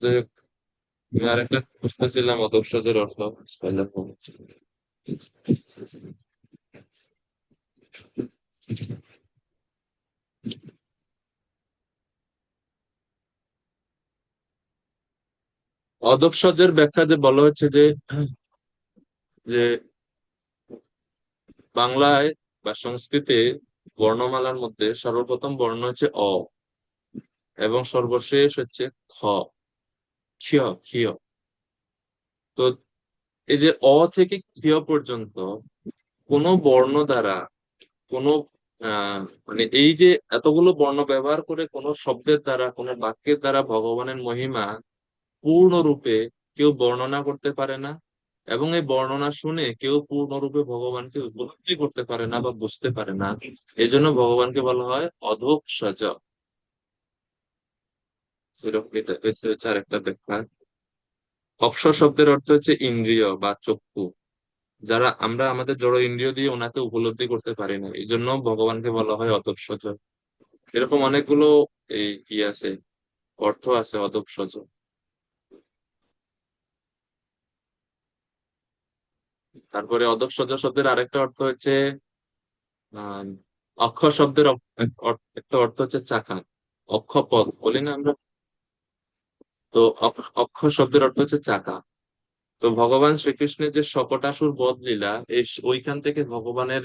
যাই হোক, আমি আরেকটা খুঁজতেছিলাম অধঃসজের অর্থ, তাহলে বলছি। অধঃসজের ব্যাখ্যা যে বলা হচ্ছে যে যে বাংলায় বা সংস্কৃতে বর্ণমালার মধ্যে সর্বপ্রথম বর্ণ হচ্ছে অ, এবং সর্বশেষ হচ্ছে খ, ক্ষিয় ক্ষিয়। তো এই যে অ থেকে ক্ষিয় পর্যন্ত কোন বর্ণ দ্বারা কোন মানে এই যে এতগুলো বর্ণ ব্যবহার করে কোন শব্দের দ্বারা কোন বাক্যের দ্বারা ভগবানের মহিমা পূর্ণরূপে কেউ বর্ণনা করতে পারে না, এবং এই বর্ণনা শুনে কেউ পূর্ণরূপে ভগবানকে উপলব্ধি করতে পারে না বা বুঝতে পারে না। এই জন্য ভগবানকে বলা হয় অধোক্ষজ। সেরকম এটা হচ্ছে আরেকটা ব্যাখ্যা। অক্ষ শব্দের অর্থ হচ্ছে ইন্দ্রিয় বা চক্ষু, যারা আমরা আমাদের জড় ইন্দ্রিয় দিয়ে ওনাকে উপলব্ধি করতে পারি না, এই জন্য ভগবানকে বলা হয় অধঃসজ। এরকম অনেকগুলো এই কি আছে, অর্থ আছে অধঃসজ। তারপরে অধঃসজ শব্দের আরেকটা অর্থ হচ্ছে আহ অক্ষ শব্দের একটা অর্থ হচ্ছে চাকা, অক্ষপদ বলি না আমরা। তো অক্ষ শব্দের অর্থ হচ্ছে চাকা। তো ভগবান শ্রীকৃষ্ণের যে শকটাসুর বধ লীলা, ওইখান থেকে ভগবানের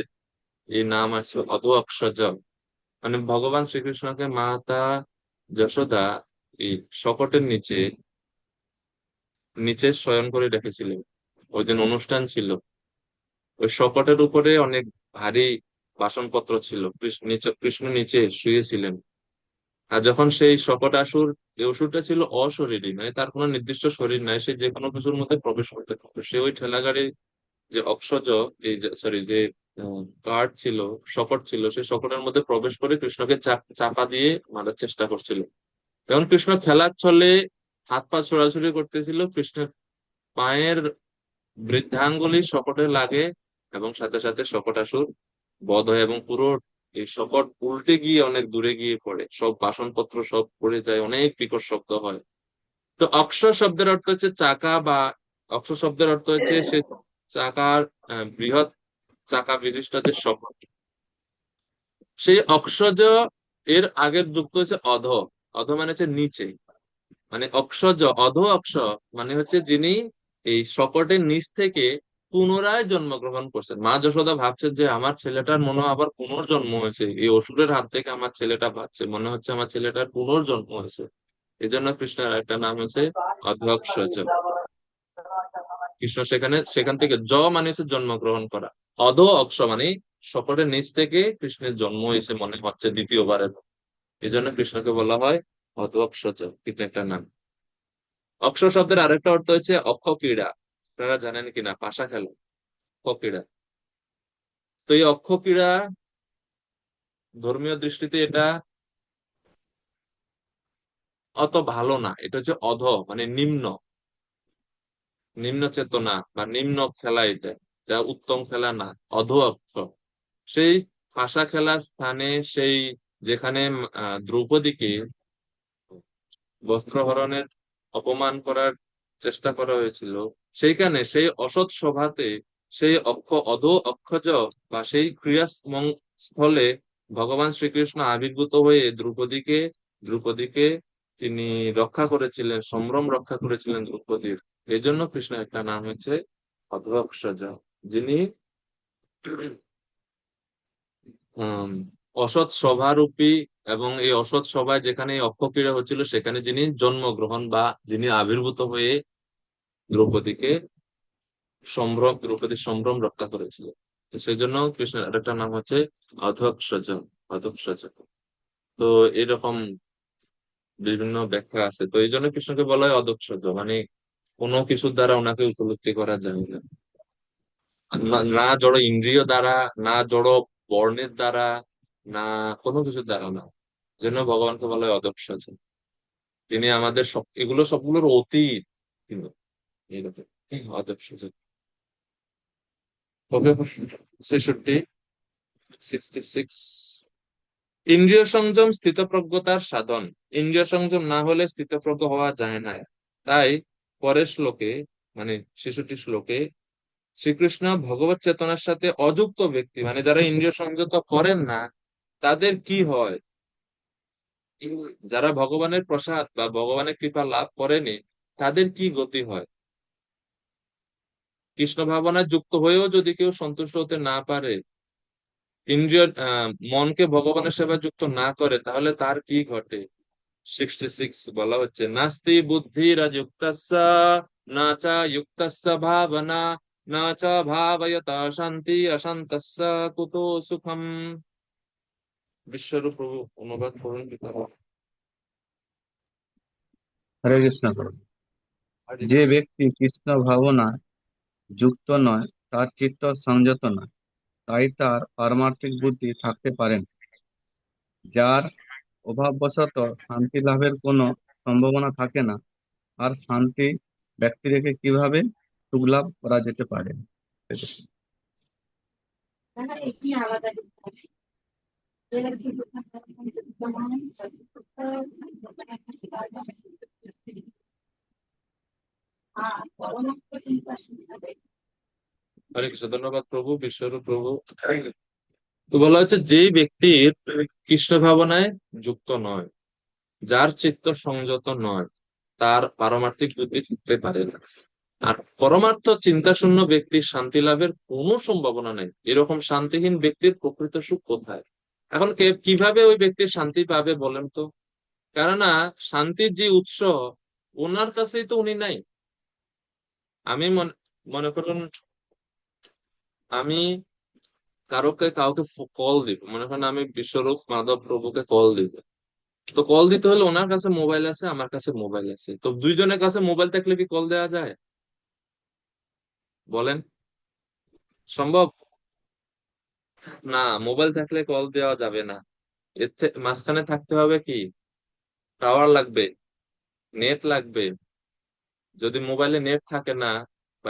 এই নাম আছে অধ অক্ষজ। মানে ভগবান শ্রীকৃষ্ণকে মাতা যশোদা এই শকটের নিচে নিচে শয়ন করে রেখেছিলেন। ওই দিন অনুষ্ঠান ছিল, ওই শকটের উপরে অনেক ভারী বাসনপত্র ছিল, কৃষ্ণ নিচে শুয়েছিলেন। আর যখন সেই শকটাসুর, এই অসুরটা ছিল অশরীরী, মানে তার কোনো নির্দিষ্ট শরীর নাই, সে যে কোনো কিছুর মধ্যে প্রবেশ করতে পারতো। সে ওই ঠেলা গাড়ি যে অক্ষজ, এই সরি যে কার্ড ছিল, শকট ছিল, সেই শকটের মধ্যে প্রবেশ করে কৃষ্ণকে চাপা দিয়ে মারার চেষ্টা করছিল। তখন কৃষ্ণ খেলার ছলে হাত পা ছোড়াছুড়ি করতেছিল, কৃষ্ণের পায়ের বৃদ্ধাঙ্গুলি শকটে লাগে, এবং সাথে সাথে শকটাসুর বধ হয়, এবং পুরো এই শকট উল্টে গিয়ে অনেক দূরে গিয়ে পড়ে, সব বাসনপত্র সব পড়ে যায়, অনেক বিকট শব্দ হয়। তো অক্ষ শব্দের অর্থ হচ্ছে চাকা, বা অক্ষ শব্দের অর্থ হচ্ছে সে চাকার বৃহৎ চাকা বিশিষ্ট যে শকট, সেই অক্ষজ এর আগের যুক্ত হচ্ছে অধ। অধ মানে হচ্ছে নিচে, মানে অক্ষজ অধ অক্ষ মানে হচ্ছে যিনি এই শকটের নিচ থেকে পুনরায় জন্মগ্রহণ করছেন। মা যশোদা ভাবছেন যে আমার ছেলেটার মনে হয় আবার পুনর্জন্ম হয়েছে, এই অসুরের হাত থেকে আমার ছেলেটা বাঁচছে, মনে হচ্ছে আমার ছেলেটার পুনর্জন্ম হয়েছে। এই জন্য কৃষ্ণের একটা নাম হচ্ছে অধক্ষজ। কৃষ্ণ সেখান থেকে মানে হচ্ছে জন্মগ্রহণ করা, অধ অক্ষ মানে শকটের নিচ থেকে কৃষ্ণের জন্ম হয়েছে মনে হচ্ছে দ্বিতীয়বারের। এই জন্য কৃষ্ণকে বলা হয় অধ অক্ষজ, কৃষ্ণের একটা নাম। অক্ষ শব্দের আরেকটা অর্থ হচ্ছে অক্ষ ক্রীড়া। আপনারা জানেন কিনা, পাশা খেলা, অক্ষ ক্রীড়া। তো এই অক্ষ ক্রীড়া ধর্মীয় দৃষ্টিতে এটা অত ভালো না, এটা হচ্ছে অধ মানে নিম্ন, নিম্ন চেতনা বা নিম্ন খেলা, এটা এটা উত্তম খেলা না, অধ অক্ষ। সেই পাশা খেলার স্থানে, সেই যেখানে দ্রৌপদীকে বস্ত্রহরণের অপমান করার চেষ্টা করা হয়েছিল, সেইখানে সেই অসৎ সভাতে সেই অধ অক্ষজ বা সেই ক্রিয়া স্থলে ভগবান শ্রীকৃষ্ণ আবির্ভূত হয়ে দ্রৌপদীকে তিনি রক্ষা করেছিলেন, সম্ভ্রম রক্ষা করেছিলেন দ্রৌপদীর। এই জন্য কৃষ্ণের একটা নাম হচ্ছে অধোক্ষজ, যিনি আম, অসৎ সভারূপী, এবং এই অসৎ সভায় যেখানে এই অক্ষক্রীড়া হচ্ছিল সেখানে যিনি জন্মগ্রহণ বা যিনি আবির্ভূত হয়ে দ্রৌপদীকে দ্রৌপদীর সম্ভ্রম রক্ষা করেছিল। তো সেই জন্য কৃষ্ণের আরেকটা নাম হচ্ছে অধোক্ষজ। অধোক্ষজ। তো এরকম বিভিন্ন ব্যাখ্যা আছে, তো এই জন্য কৃষ্ণকে বলা হয় অধোক্ষজ, মানে কোনো কিছুর দ্বারা ওনাকে উপলব্ধি করা যায় না, না না জড় ইন্দ্রিয় দ্বারা, না জড় বর্ণের দ্বারা, না কোনো কিছুর দ্বারা না। জন্য ভগবানকে বলা হয় অধোক্ষজ। তিনি আমাদের সব, এগুলো সবগুলোর অতীত কিন্তু, এইরকম অধোক্ষজ। ওকে, 66, 66। ইন্দ্রিয় সংযম স্থিতপ্রজ্ঞতার সাধন। ইন্দ্রিয় সংযম না হলে স্থিতপ্রজ্ঞ হওয়া যায় না। তাই পরের শ্লোকে, মানে 66 শ্লোকে, শ্রীকৃষ্ণ ভগবত চেতনার সাথে অযুক্ত ব্যক্তি, মানে যারা ইন্দ্রিয় সংযত করেন না, তাদের কি হয়? যারা ভগবানের প্রসাদ বা ভগবানের কৃপা লাভ করেনি, তাদের কি গতি হয়? কৃষ্ণ ভাবনায় যুক্ত হয়েও যদি কেউ সন্তুষ্ট হতে না পারে, ইন্দ্রিয় মনকে ভগবানের সেবা যুক্ত না করে, তাহলে তার কি ঘটে? 66 বলা হচ্ছে, নাস্তি বুদ্ধিরযুক্তস্য না চ যুক্তস্য ভাবনা, না চ ভাবয়তা শান্তি অশান্তস্য কুতো সুখম। বিশ্বরূপ প্রভু অনুবাদ করুন পিতামহ। হরে কৃষ্ণ প্রভু। যে ব্যক্তি কৃষ্ণ ভাবনায় যুক্ত নয়, তার চিত্ত সংযত নয়, তাই তার পারমার্থিক বুদ্ধি থাকতে পারে না। যার অভাববশত শান্তি লাভের কোনো সম্ভাবনা থাকে না, আর শান্তি ব্যক্তি রেখে কিভাবে সুখ লাভ করা যেতে পারে? হরে কৃষ্ণ, ধন্যবাদ প্রভু, বিশ্বরূপ প্রভু। তো বলা হচ্ছে, যেই ব্যক্তির কৃষ্ণ ভাবনায় যুক্ত নয়, যার চিত্ত সংযত নয়, তার পারমার্থিক বুদ্ধি থাকতে পারে না। আর পরমার্থ চিন্তা শূন্য ব্যক্তির শান্তি লাভের কোনো সম্ভাবনা নেই। এরকম শান্তিহীন ব্যক্তির প্রকৃত সুখ কোথায়? এখন কিভাবে ওই ব্যক্তির শান্তি পাবে বলেন তো? কেননা শান্তির যে উৎস, ওনার কাছেই তো উনি নাই। আমি মনে করুন, আমি কাউকে কল দিব, মনে করেন আমি বিশ্বরূপ মাধব প্রভুকে কল দিব। তো কল দিতে হলে ওনার কাছে মোবাইল আছে, আমার কাছে মোবাইল আছে, তো দুইজনের কাছে মোবাইল থাকলে কি কল দেওয়া যায়? বলেন, সম্ভব? না, মোবাইল থাকলে কল দেওয়া যাবে না। মাঝখানে থাকতে হবে কি? টাওয়ার লাগবে, নেট লাগবে। যদি মোবাইলে নেট থাকে না, বা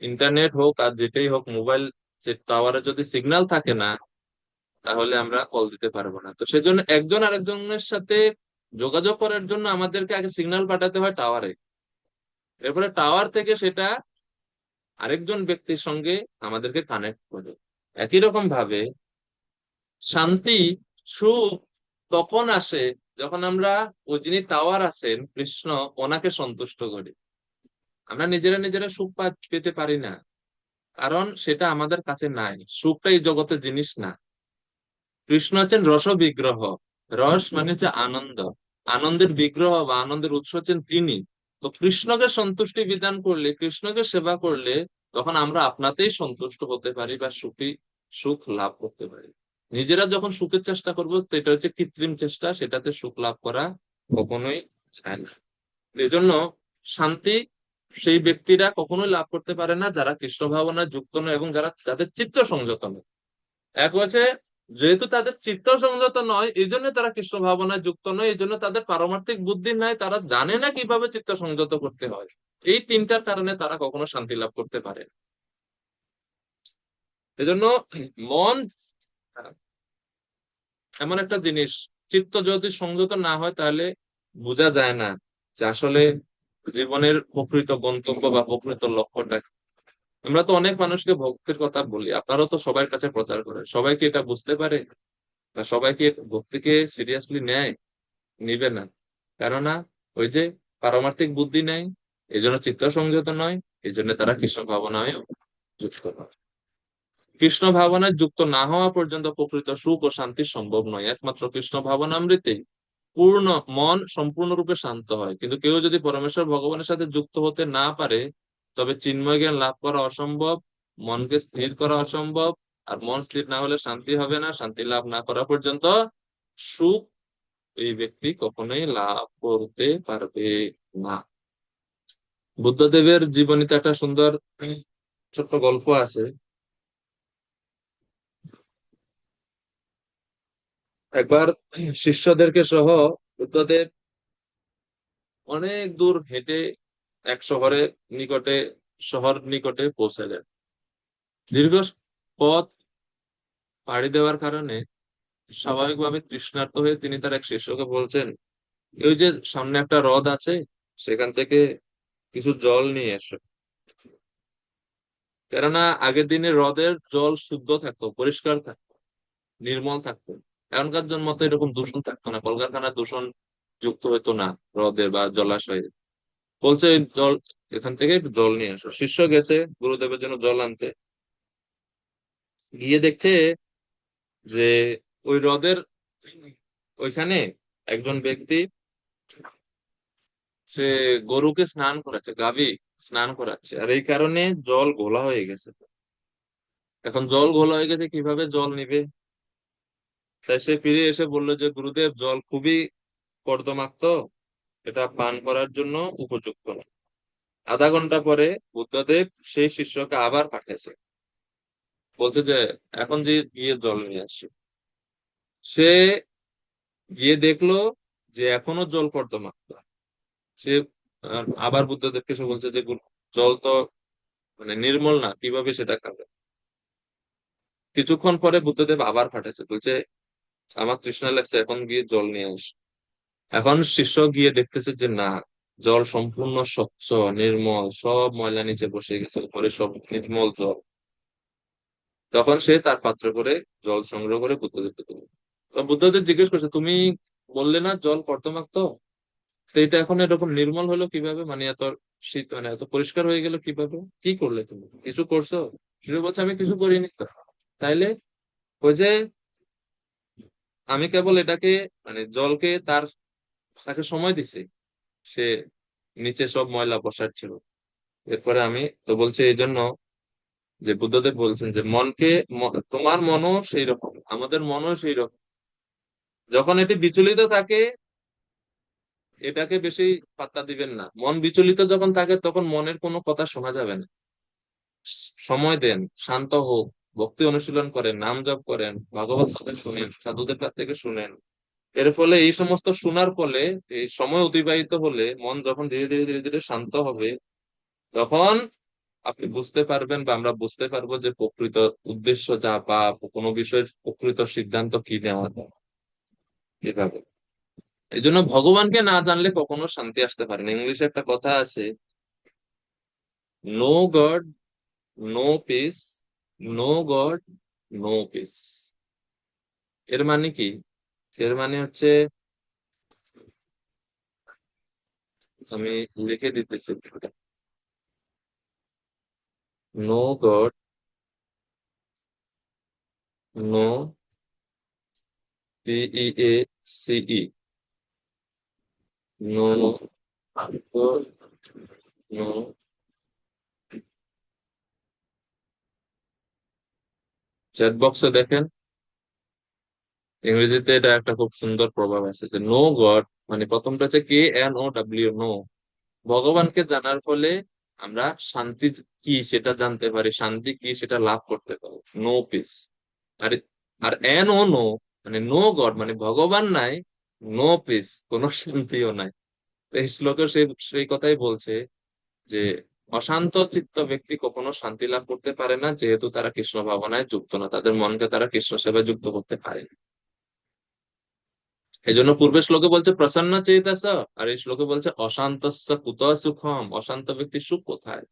ইন্টারনেট হোক আর যেটাই হোক, মোবাইল সে টাওয়ারে যদি সিগন্যাল থাকে না, তাহলে আমরা কল দিতে পারবো না। তো সেজন্য একজন আরেকজনের সাথে যোগাযোগ করার জন্য আমাদেরকে আগে সিগন্যাল পাঠাতে হয় টাওয়ারে, এরপরে টাওয়ার থেকে সেটা আরেকজন ব্যক্তির সঙ্গে আমাদেরকে কানেক্ট করে। একই রকম ভাবে শান্তি, সুখ তখন আসে যখন আমরা ওই যিনি টাওয়ার আছেন কৃষ্ণ, ওনাকে সন্তুষ্ট করি। আমরা নিজেরা নিজেরা সুখ পেতে পারি না, কারণ সেটা আমাদের কাছে নাই। সুখটা এই জগতের জিনিস না। কৃষ্ণ হচ্ছেন রস বিগ্রহ। রস মানে হচ্ছে আনন্দ, আনন্দের বিগ্রহ বা আনন্দের উৎস হচ্ছেন তিনি। তো কৃষ্ণকে সন্তুষ্টি বিধান করলে, কৃষ্ণকে সেবা করলে, তখন আমরা আপনাতেই সন্তুষ্ট হতে পারি বা সুখ লাভ করতে পারি। নিজেরা যখন সুখের চেষ্টা করবো, তো এটা হচ্ছে কৃত্রিম চেষ্টা, সেটাতে সুখ লাভ করা কখনোই যায় না। এজন্য শান্তি সেই ব্যক্তিরা কখনোই লাভ করতে পারে না যারা কৃষ্ণ ভাবনায় যুক্ত নয় এবং যাদের চিত্ত সংযত নয়। এক হচ্ছে, যেহেতু তাদের চিত্ত সংযত নয়, এই জন্য তারা কৃষ্ণ ভাবনায় যুক্ত নয়, এই জন্য তাদের পারমার্থিক বুদ্ধি নাই, তারা জানে না কিভাবে চিত্ত সংযত করতে হয়। এই তিনটার কারণে তারা কখনো শান্তি লাভ করতে পারে না। এজন্য মন এমন একটা জিনিস, চিত্ত যদি সংযত না হয়, তাহলে বোঝা যায় না যে আসলে জীবনের প্রকৃত গন্তব্য বা প্রকৃত লক্ষ্যটা কি। আমরা তো অনেক মানুষকে ভক্তির কথা বলি, আপনারাও তো সবার কাছে প্রচার করেন, সবাইকে এটা বুঝতে পারে? তা সবাই কি ভক্তিকে সিরিয়াসলি নেয়? নিবে না। কেননা ওই যে পারমার্থিক বুদ্ধি নেই, এই জন্য চিত্ত সংযত নয়, এই জন্য তারা কৃষ্ণ ভাবনায় যুক্ত নয়। কৃষ্ণ ভাবনায় যুক্ত না হওয়া পর্যন্ত প্রকৃত সুখ ও শান্তি সম্ভব নয়। একমাত্র কৃষ্ণ ভাবনামৃতেই পূর্ণ মন সম্পূর্ণরূপে শান্ত হয়। কিন্তু কেউ যদি পরমেশ্বর ভগবানের সাথে যুক্ত হতে না পারে, তবে চিন্ময় জ্ঞান লাভ করা অসম্ভব, মনকে স্থির করা অসম্ভব। আর মন স্থির না হলে শান্তি হবে না, শান্তি লাভ না করা পর্যন্ত সুখ এই ব্যক্তি কখনোই লাভ করতে পারবে না। বুদ্ধদেবের জীবনীতে একটা সুন্দর ছোট্ট গল্প আছে। একবার শিষ্যদেরকে সহ বুদ্ধদেব অনেক দূর হেঁটে এক শহর নিকটে পৌঁছালেন। দীর্ঘ পথ পাড়ি দেওয়ার কারণে স্বাভাবিকভাবে তৃষ্ণার্ত হয়ে তিনি তার এক শিষ্যকে বলছেন, ওই যে সামনে একটা হ্রদ আছে, সেখান থেকে কিছু জল নিয়ে এসো। কেননা আগের দিনে হ্রদের জল শুদ্ধ থাকতো, পরিষ্কার থাকতো, নির্মল থাকতো। এখনকার মতো এরকম দূষণ থাকতো না, কলকারখানার দূষণ যুক্ত হতো না হ্রদে বা জলাশয়ে। বলছে এই জল, এখান থেকে একটু জল নিয়ে আসো। শিষ্য গেছে গুরুদেবের জন্য জল আনতে, গিয়ে দেখছে যে ওই হ্রদের ওইখানে একজন ব্যক্তি সে গরুকে স্নান করাচ্ছে, গাভী স্নান করাচ্ছে, আর এই কারণে জল ঘোলা হয়ে গেছে। এখন জল ঘোলা হয়ে গেছে, কিভাবে জল নিবে? তাই সে ফিরে এসে বললো যে গুরুদেব, জল খুবই কর্দমাক্ত, এটা পান করার জন্য উপযুক্ত না। আধা ঘন্টা পরে বুদ্ধদেব সেই শিষ্যকে আবার পাঠিয়েছে, বলছে যে এখন যে গিয়ে জল নিয়ে আসি। সে গিয়ে দেখলো যে এখনো জল কর্দমাক্ত। সে আবার বুদ্ধদেবকে সে বলছে যে জল তো মানে নির্মল না, কিভাবে সেটা খাবে? কিছুক্ষণ পরে বুদ্ধদেব আবার পাঠাচ্ছে, বলছে আমার তৃষ্ণা লাগছে, এখন গিয়ে জল নিয়ে আস। এখন শিষ্য গিয়ে দেখতেছে যে না, জল সম্পূর্ণ স্বচ্ছ, নির্মল, সব ময়লা নিচে বসে গেছে, উপরে সব নির্মল জল। তখন সে তার পাত্র করে জল সংগ্রহ করে বুদ্ধদেবকে দিল। তো বুদ্ধদেব জিজ্ঞেস করছে, তুমি বললে না জল কর্দমাক্ত, তো এটা এখন এরকম নির্মল হলো কিভাবে? মানে এত শীত, মানে এত পরিষ্কার হয়ে গেল কিভাবে? কি করলে তুমি? কিছু করছো? সে বলছে আমি কিছু করিনি তো। তাইলে ওই যে আমি কেবল এটাকে মানে জলকে তাকে সময় দিছি, সে নিচে সব ময়লা বসার ছিল। এরপরে আমি তো বলছে এই জন্য যে বুদ্ধদেব বলছেন যে তোমার মনও সেই রকম, আমাদের মনও সেই রকম। যখন এটি বিচলিত থাকে, এটাকে বেশি পাত্তা দিবেন না। মন বিচলিত যখন থাকে, তখন মনের কোনো কথা শোনা যাবে না। সময় দেন, শান্ত হোক, ভক্তি অনুশীলন করেন, নাম জপ করেন, ভাগবত কথা শুনেন, সাধুদের কাছ থেকে শুনেন। এর ফলে এই সমস্ত শোনার ফলে এই সময় অতিবাহিত হলে মন যখন ধীরে ধীরে ধীরে ধীরে শান্ত হবে, তখন আপনি বুঝতে পারবেন বা আমরা বুঝতে পারবো যে প্রকৃত উদ্দেশ্য যা বা কোনো বিষয়ের প্রকৃত সিদ্ধান্ত কি নেওয়া যায় এভাবে। এই জন্য ভগবানকে না জানলে কখনো শান্তি আসতে পারে না। ইংলিশে একটা কথা আছে, no god no peace, no god no peace. এর মানে কি? এর মানে হচ্ছে, আমি লিখে দিতেছি, no god no, PEACE, no god no. Chat বক্সে দেখেন, ইংরেজিতে এটা একটা খুব সুন্দর প্রভাব আছে যে নো গড, মানে প্রথমটা হচ্ছে KNOW, নো। ভগবানকে জানার ফলে আমরা শান্তি কি সেটা জানতে পারি, শান্তি কি সেটা লাভ করতে পারি। No peace. আর আর NO, মানে নো গড, মানে ভগবান নাই, নো পিস, কোনো শান্তিও নাই। তো এই শ্লোকে সেই সেই কথাই বলছে যে অশান্ত চিত্ত ব্যক্তি কখনো শান্তি লাভ করতে পারে না, যেহেতু তারা কৃষ্ণ ভাবনায় যুক্ত না, তাদের মনকে তারা কৃষ্ণ সেবায় যুক্ত করতে পারে না। এই জন্য পূর্বের শ্লোকে বলছে প্রসন্ন চেতস, আর এই শ্লোকে বলছে অশান্তস্য কুত সুখম, অশান্ত ব্যক্তির সুখ কোথায়?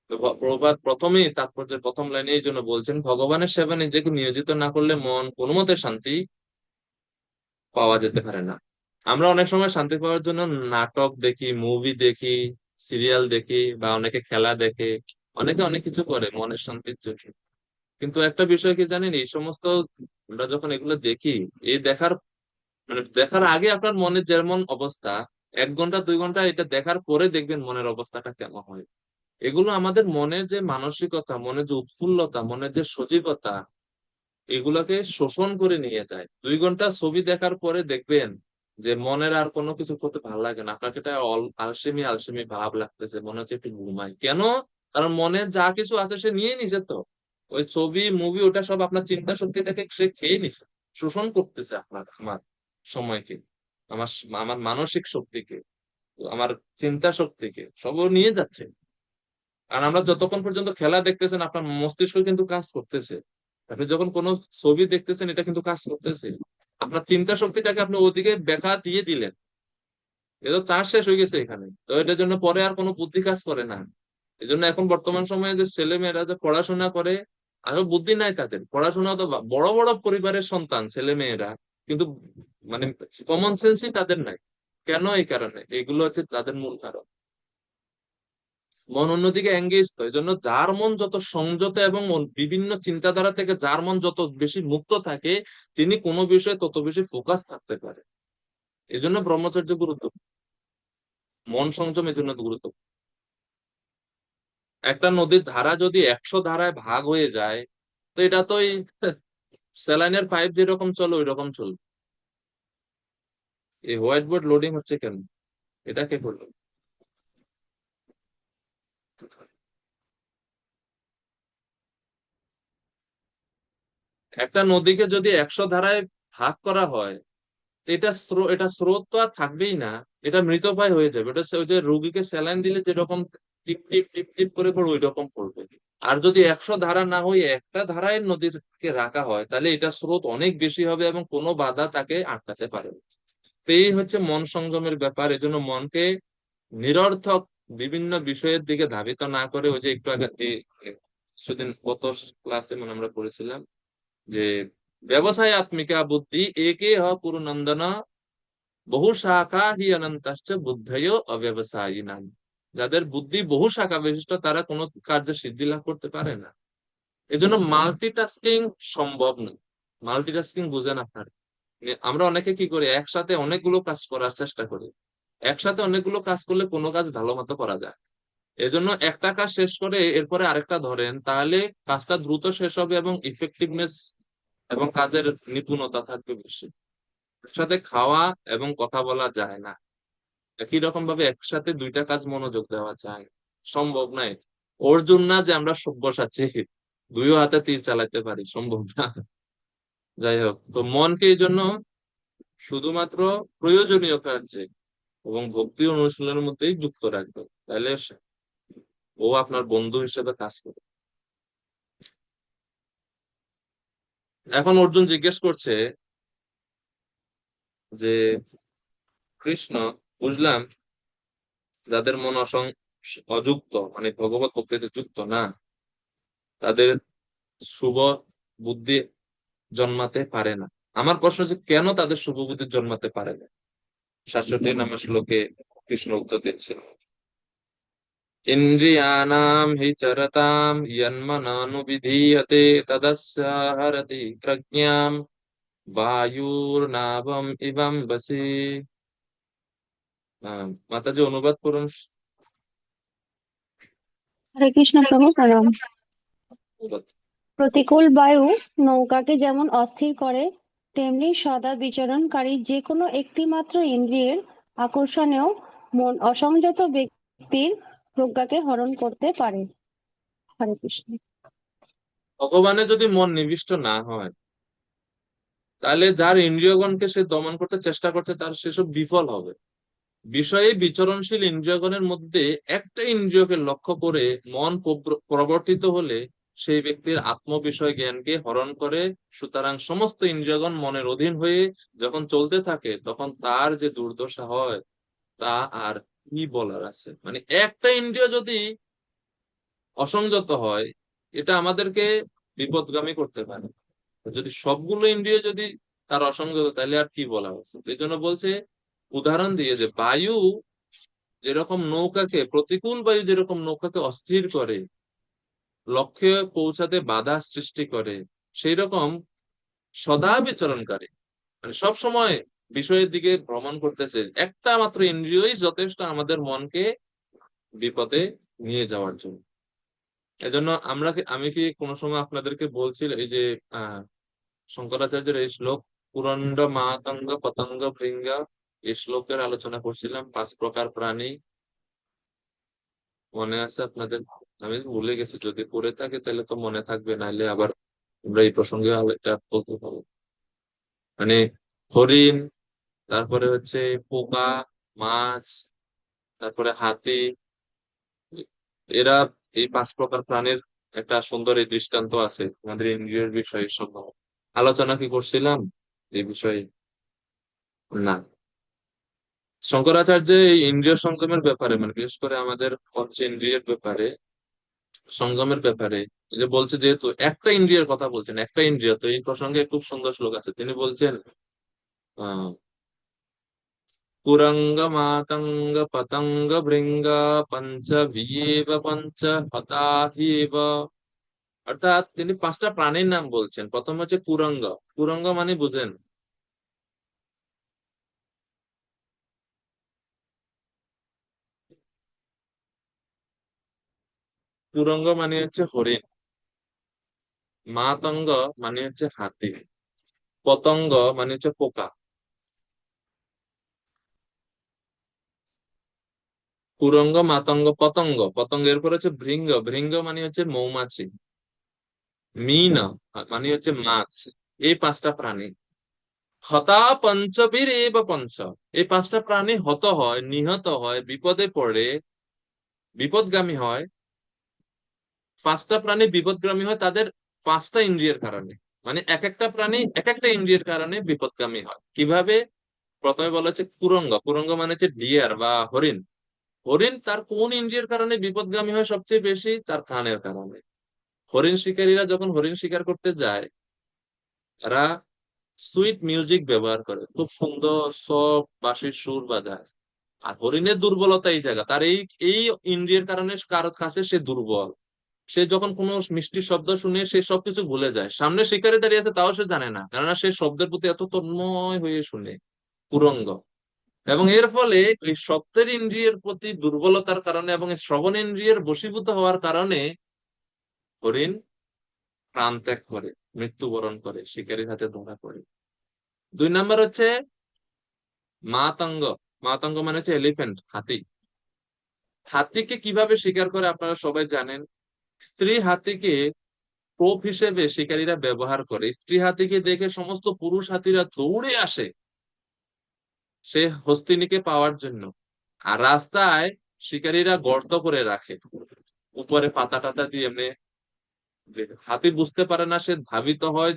তো প্রভুপাদ প্রথমেই তাৎপর্যের প্রথম লাইনে এই জন্য বলছেন, ভগবানের সেবা নিজেকে নিয়োজিত না করলে মন কোনো মতে শান্তি পাওয়া যেতে পারে না। আমরা অনেক সময় শান্তি পাওয়ার জন্য নাটক দেখি, মুভি দেখি, সিরিয়াল দেখি, বা অনেকে খেলা দেখে, অনেকে অনেক কিছু করে মনের শান্তির জন্য। কিন্তু একটা বিষয় কি জানেন, এই সমস্ত আমরা যখন এগুলো দেখি, এই দেখার মানে দেখার আগে আপনার মনের যেমন অবস্থা, 1 ঘন্টা 2 ঘন্টা এটা দেখার পরে দেখবেন মনের অবস্থাটা কেমন হয়। এগুলো আমাদের মনের যে মানসিকতা, মনের যে উৎফুল্লতা, মনের যে সজীবতা, এগুলোকে শোষণ করে নিয়ে যায়। 2 ঘন্টা ছবি দেখার পরে দেখবেন যে মনের আর কোনো কিছু করতে ভালো লাগে না, আপনাকে এটা আলসেমি আলসেমি ভাব লাগতেছে, মনে হচ্ছে একটু ঘুমাই কেন। কারণ মনে যা কিছু আছে সে নিয়ে নিছে তো, ওই ছবি মুভি ওটা সব আপনার চিন্তা শক্তিটাকে সে খেয়ে নিছে, শোষণ করতেছে আপনার আমার সময়কে, আমার আমার মানসিক শক্তিকে, আমার চিন্তা শক্তিকে সব ও নিয়ে যাচ্ছে। কারণ আমরা যতক্ষণ পর্যন্ত খেলা দেখতেছেন আপনার মস্তিষ্ক কিন্তু কাজ করতেছে, আপনি যখন কোনো ছবি দেখতেছেন এটা কিন্তু কাজ করতেছে, আপনার চিন্তা শক্তিটাকে আপনি ওদিকে ব্যাখ্যা দিয়ে দিলেন, এটা চার্জ শেষ হয়ে গেছে এখানে, তো এটার জন্য পরে আর কোনো বুদ্ধি কাজ করে না। এই জন্য এখন বর্তমান সময়ে যে ছেলে মেয়েরা যে পড়াশোনা করে, আরো বুদ্ধি নাই তাদের, পড়াশোনা তো বড় বড় পরিবারের সন্তান ছেলে মেয়েরা, কিন্তু মানে কমন সেন্সই তাদের নাই। কেন? এই কারণে, এগুলো হচ্ছে তাদের মূল কারণ। মন অন্যদিকে এঙ্গেজ, তো এই জন্য যার মন যত সংযত এবং বিভিন্ন চিন্তাধারা থেকে যার মন যত বেশি মুক্ত থাকে, তিনি কোনো বিষয়ে তত বেশি ফোকাস থাকতে পারে। এই জন্য ব্রহ্মচর্য গুরুত্ব, মন সংযম এই জন্য গুরুত্ব। একটা নদীর ধারা যদি 100 ধারায় ভাগ হয়ে যায়, তো এটা তো এই স্যালাইনের পাইপ যেরকম চলে ওই রকম চলবে। এই হোয়াইট বোর্ড লোডিং হচ্ছে কেন? এটা কে করলো? একটা নদীকে যদি 100 ধারায় ভাগ করা হয়, তো এটা স্রোত তো আর থাকবেই না, এটা মৃতপ্রায় হয়ে যাবে। ওটা ওই যে রোগীকে স্যালাইন দিলে যেরকম টিপ টিপ টিপ টিপ করে পড়বে ওই রকম পড়বে। আর যদি 100 ধারা না হয়ে একটা ধারায় নদীকে রাখা হয়, তাহলে এটা স্রোত অনেক বেশি হবে এবং কোনো বাধা তাকে আটকাতে পারে না। তো এই হচ্ছে মন সংযমের ব্যাপার। এজন্য মনকে নিরর্থক বিভিন্ন বিষয়ের দিকে ধাবিত না করে, ওই যে একটু আগে কিছুদিন গত ক্লাসে মানে আমরা পড়েছিলাম যে ব্যবসায় আত্মিকা বুদ্ধি একে হ পুরুনন্দন বহু শাখা হি অনন্তাশ্চ বুদ্ধয় অব্যবসায়ী নাম। যাদের বুদ্ধি বহু শাখা বিশিষ্ট তারা কোনো কার্যে সিদ্ধি লাভ করতে পারে না। এজন্য মাল্টিটাস্কিং সম্ভব না। মাল্টিটাস্কিং বুঝেন আপনারা? আমরা অনেকে কি করি, একসাথে অনেকগুলো কাজ করার চেষ্টা করি। একসাথে অনেকগুলো কাজ করলে কোনো কাজ ভালো মতো করা যায়। এজন্য একটা কাজ শেষ করে এরপরে আরেকটা ধরেন, তাহলে কাজটা দ্রুত শেষ হবে এবং ইফেক্টিভনেস এবং কাজের নিপুণতা থাকবে বেশি। একসাথে খাওয়া এবং কথা বলা যায় না, একই রকম ভাবে একসাথে 2টা কাজ মনোযোগ দেওয়া যায় না। সম্ভব নয়। অর্জুন না যে আমরা সব্যসাচী 2 হাতে তীর চালাতে পারি, সম্ভব না। যাই হোক, তো মনকে এই জন্য শুধুমাত্র প্রয়োজনীয় কার্যে এবং ভক্তি অনুশীলনের মধ্যেই যুক্ত রাখবে, তাহলে ও আপনার বন্ধু হিসেবে কাজ করবে। এখন অর্জুন জিজ্ঞেস করছে যে কৃষ্ণ, বুঝলাম যাদের মন অযুক্ত মানে ভগবত ভক্তিতে যুক্ত না, তাদের শুভ বুদ্ধি জন্মাতে পারে না। আমার প্রশ্ন হচ্ছে কেন তাদের শুভ বুদ্ধি জন্মাতে পারে না? 67 নম্বর শ্লোকে কৃষ্ণ উত্তর দিচ্ছেন, ইন্দ্রিয়ানাম হি চরতাম ইয়ন্মনানুবিধীয়তে তদস্য হরতি প্রজ্ঞাম বায়ুর্নাভম ইবম বসি। মাতাজি অনুবাদ করুন। হরে কৃষ্ণ প্রভু প্রণাম। প্রতিকূল বায়ু নৌকাকে যেমন অস্থির করে, তেমনি সদা বিচরণকারী যে কোনো একটি মাত্র ইন্দ্রিয়ের আকর্ষণেও মন অসংযত ব্যক্তির প্রজ্ঞাকে হরণ করতে পারে। হরে কৃষ্ণ। ভগবানে যদি মন নিবিষ্ট না হয়, তাহলে যার ইন্দ্রিয়গণকে সে দমন করতে চেষ্টা করছে তার সেসব বিফল হবে। বিষয়ে বিচরণশীল ইন্দ্রিয়গণের মধ্যে একটা ইন্দ্রিয়কে লক্ষ্য করে মন প্রবর্তিত হলে সেই ব্যক্তির আত্ম বিষয় জ্ঞানকে হরণ করে। সুতরাং সমস্ত ইন্দ্রিয়গণ মনের অধীন হয়ে যখন চলতে থাকে, তখন তার যে দুর্দশা হয় তা আর কি বলার আছে। মানে একটা ইন্দ্রিয় যদি অসংযত হয়, এটা আমাদেরকে বিপদগামী করতে পারে। যদি সবগুলো ইন্দ্রিয় যদি তার অসংযত, তাহলে আর কি বলা হচ্ছে। এই জন্য বলছে, উদাহরণ দিয়ে, যে বায়ু যেরকম নৌকাকে, প্রতিকূল বায়ু যেরকম নৌকাকে অস্থির করে, লক্ষ্যে পৌঁছাতে বাধা সৃষ্টি করে, সেই রকম সদা বিচরণকারী, মানে সব সময় বিষয়ের দিকে ভ্রমণ করতেছে একটা মাত্র ইন্দ্রিয়ই যথেষ্ট আমাদের মনকে বিপদে নিয়ে যাওয়ার জন্য। এজন্য আমি কি কোনো সময় আপনাদেরকে বলছিল, এই যে আহ শঙ্করাচার্যের এই শ্লোক, পুরন্ড মাতঙ্গ পতঙ্গ ভৃঙ্গা, এই শ্লোকের আলোচনা করছিলাম, 5 প্রকার প্রাণী, মনে আছে আপনাদের? আমি ভুলে গেছি, যদি পড়ে থাকে তাহলে তো মনে থাকবে, নাইলে আবার আমরা এই প্রসঙ্গে এটা বলতে পারবো। মানে হরিণ, তারপরে হচ্ছে পোকা, মাছ, তারপরে হাতি, এরা, এই 5 প্রকার প্রাণীর একটা সুন্দর এই দৃষ্টান্ত আছে আমাদের ইন্দ্রিয়ের বিষয়ে সব আলোচনা কি করছিলাম এই বিষয়ে? না। শঙ্করাচার্য এই ইন্দ্রিয় সংযমের ব্যাপারে, মানে বিশেষ করে আমাদের পঞ্চেন্দ্রিয়ের ব্যাপারে, সংযমের ব্যাপারে, এই যে বলছে, যেহেতু একটা ইন্দ্রিয়ের কথা বলছেন, একটা ইন্দ্রিয়, তো এই প্রসঙ্গে খুব সুন্দর শ্লোক আছে। তিনি বলছেন, আহ কুরঙ্গ মাতঙ্গ পতঙ্গ ভৃঙ্গ পঞ্চ ভিয়েব পঞ্চ হতা হিয়েব। অর্থাৎ তিনি 5টা প্রাণীর নাম বলছেন। প্রথম হচ্ছে কুরঙ্গ। কুরঙ্গ মানে বুঝেন? কুরঙ্গ মানে হচ্ছে হরিণ, মাতঙ্গ মানে হচ্ছে হাতি, পতঙ্গ মানে হচ্ছে পোকা। কুরঙ্গ, মাতঙ্গ, পতঙ্গ, পতঙ্গ, এরপর হচ্ছে ভৃঙ্গ। ভৃঙ্গ মানে হচ্ছে মৌমাছি। মীন মানে হচ্ছে মাছ। এই 5টা প্রাণী। হতা পঞ্চবীর এব পঞ্চ, এই 5টা প্রাণী হত হয়, নিহত হয়, বিপদে পড়ে, বিপদগামী হয়। 5টা প্রাণী বিপদগামী হয় তাদের 5টা ইন্দ্রিয়ের কারণে। মানে এক একটা প্রাণী এক একটা ইন্দ্রিয়ের কারণে বিপদগামী হয়। কিভাবে? প্রথমে বলা হচ্ছে কুরঙ্গ। কুরঙ্গ মানে হচ্ছে ডিয়ার বা হরিণ। হরিণ তার কোন ইন্দ্রিয়ের কারণে বিপদগামী হয় সবচেয়ে বেশি? তার কানের কারণে। হরিণ শিকারীরা যখন হরিণ শিকার করতে যায়, তারা সুইট মিউজিক ব্যবহার করে, খুব সুন্দর সফট বাঁশির সুর বাজায়। আর হরিণের দুর্বলতা এই জায়গা, তার এই এই ইন্দ্রিয়ের কারণে কারোর কাছে সে দুর্বল। সে যখন কোনো মিষ্টি শব্দ শুনে সে সবকিছু ভুলে যায়, সামনে শিকারে দাঁড়িয়ে আছে তাও সে জানে না, কেননা সে শব্দের প্রতি এত তন্ময় হয়ে শুনে। কুরঙ্গ। এবং এর ফলে এই শব্দের ইন্দ্রিয়ের প্রতি দুর্বলতার কারণে এবং এই শ্রবণ ইন্দ্রিয়ের বশীভূত হওয়ার কারণে হরিণ প্রাণ ত্যাগ করে, মৃত্যুবরণ করে, শিকারীর হাতে ধরা পড়ে। 2 নাম্বার হচ্ছে মাতঙ্গ। মাতঙ্গ মানে হচ্ছে এলিফ্যান্ট, হাতি। হাতিকে কিভাবে শিকার করে আপনারা সবাই জানেন। স্ত্রী হাতিকে টোপ হিসেবে শিকারীরা ব্যবহার করে। স্ত্রী হাতিকে দেখে সমস্ত পুরুষ হাতিরা দৌড়ে আসে সে হস্তিনীকে পাওয়ার জন্য। আর রাস্তায় শিকারীরা গর্ত করে রাখে, উপরে পাতা টাতা দিয়ে এমনি। হাতি বুঝতে পারে না, সে ধাবিত হয়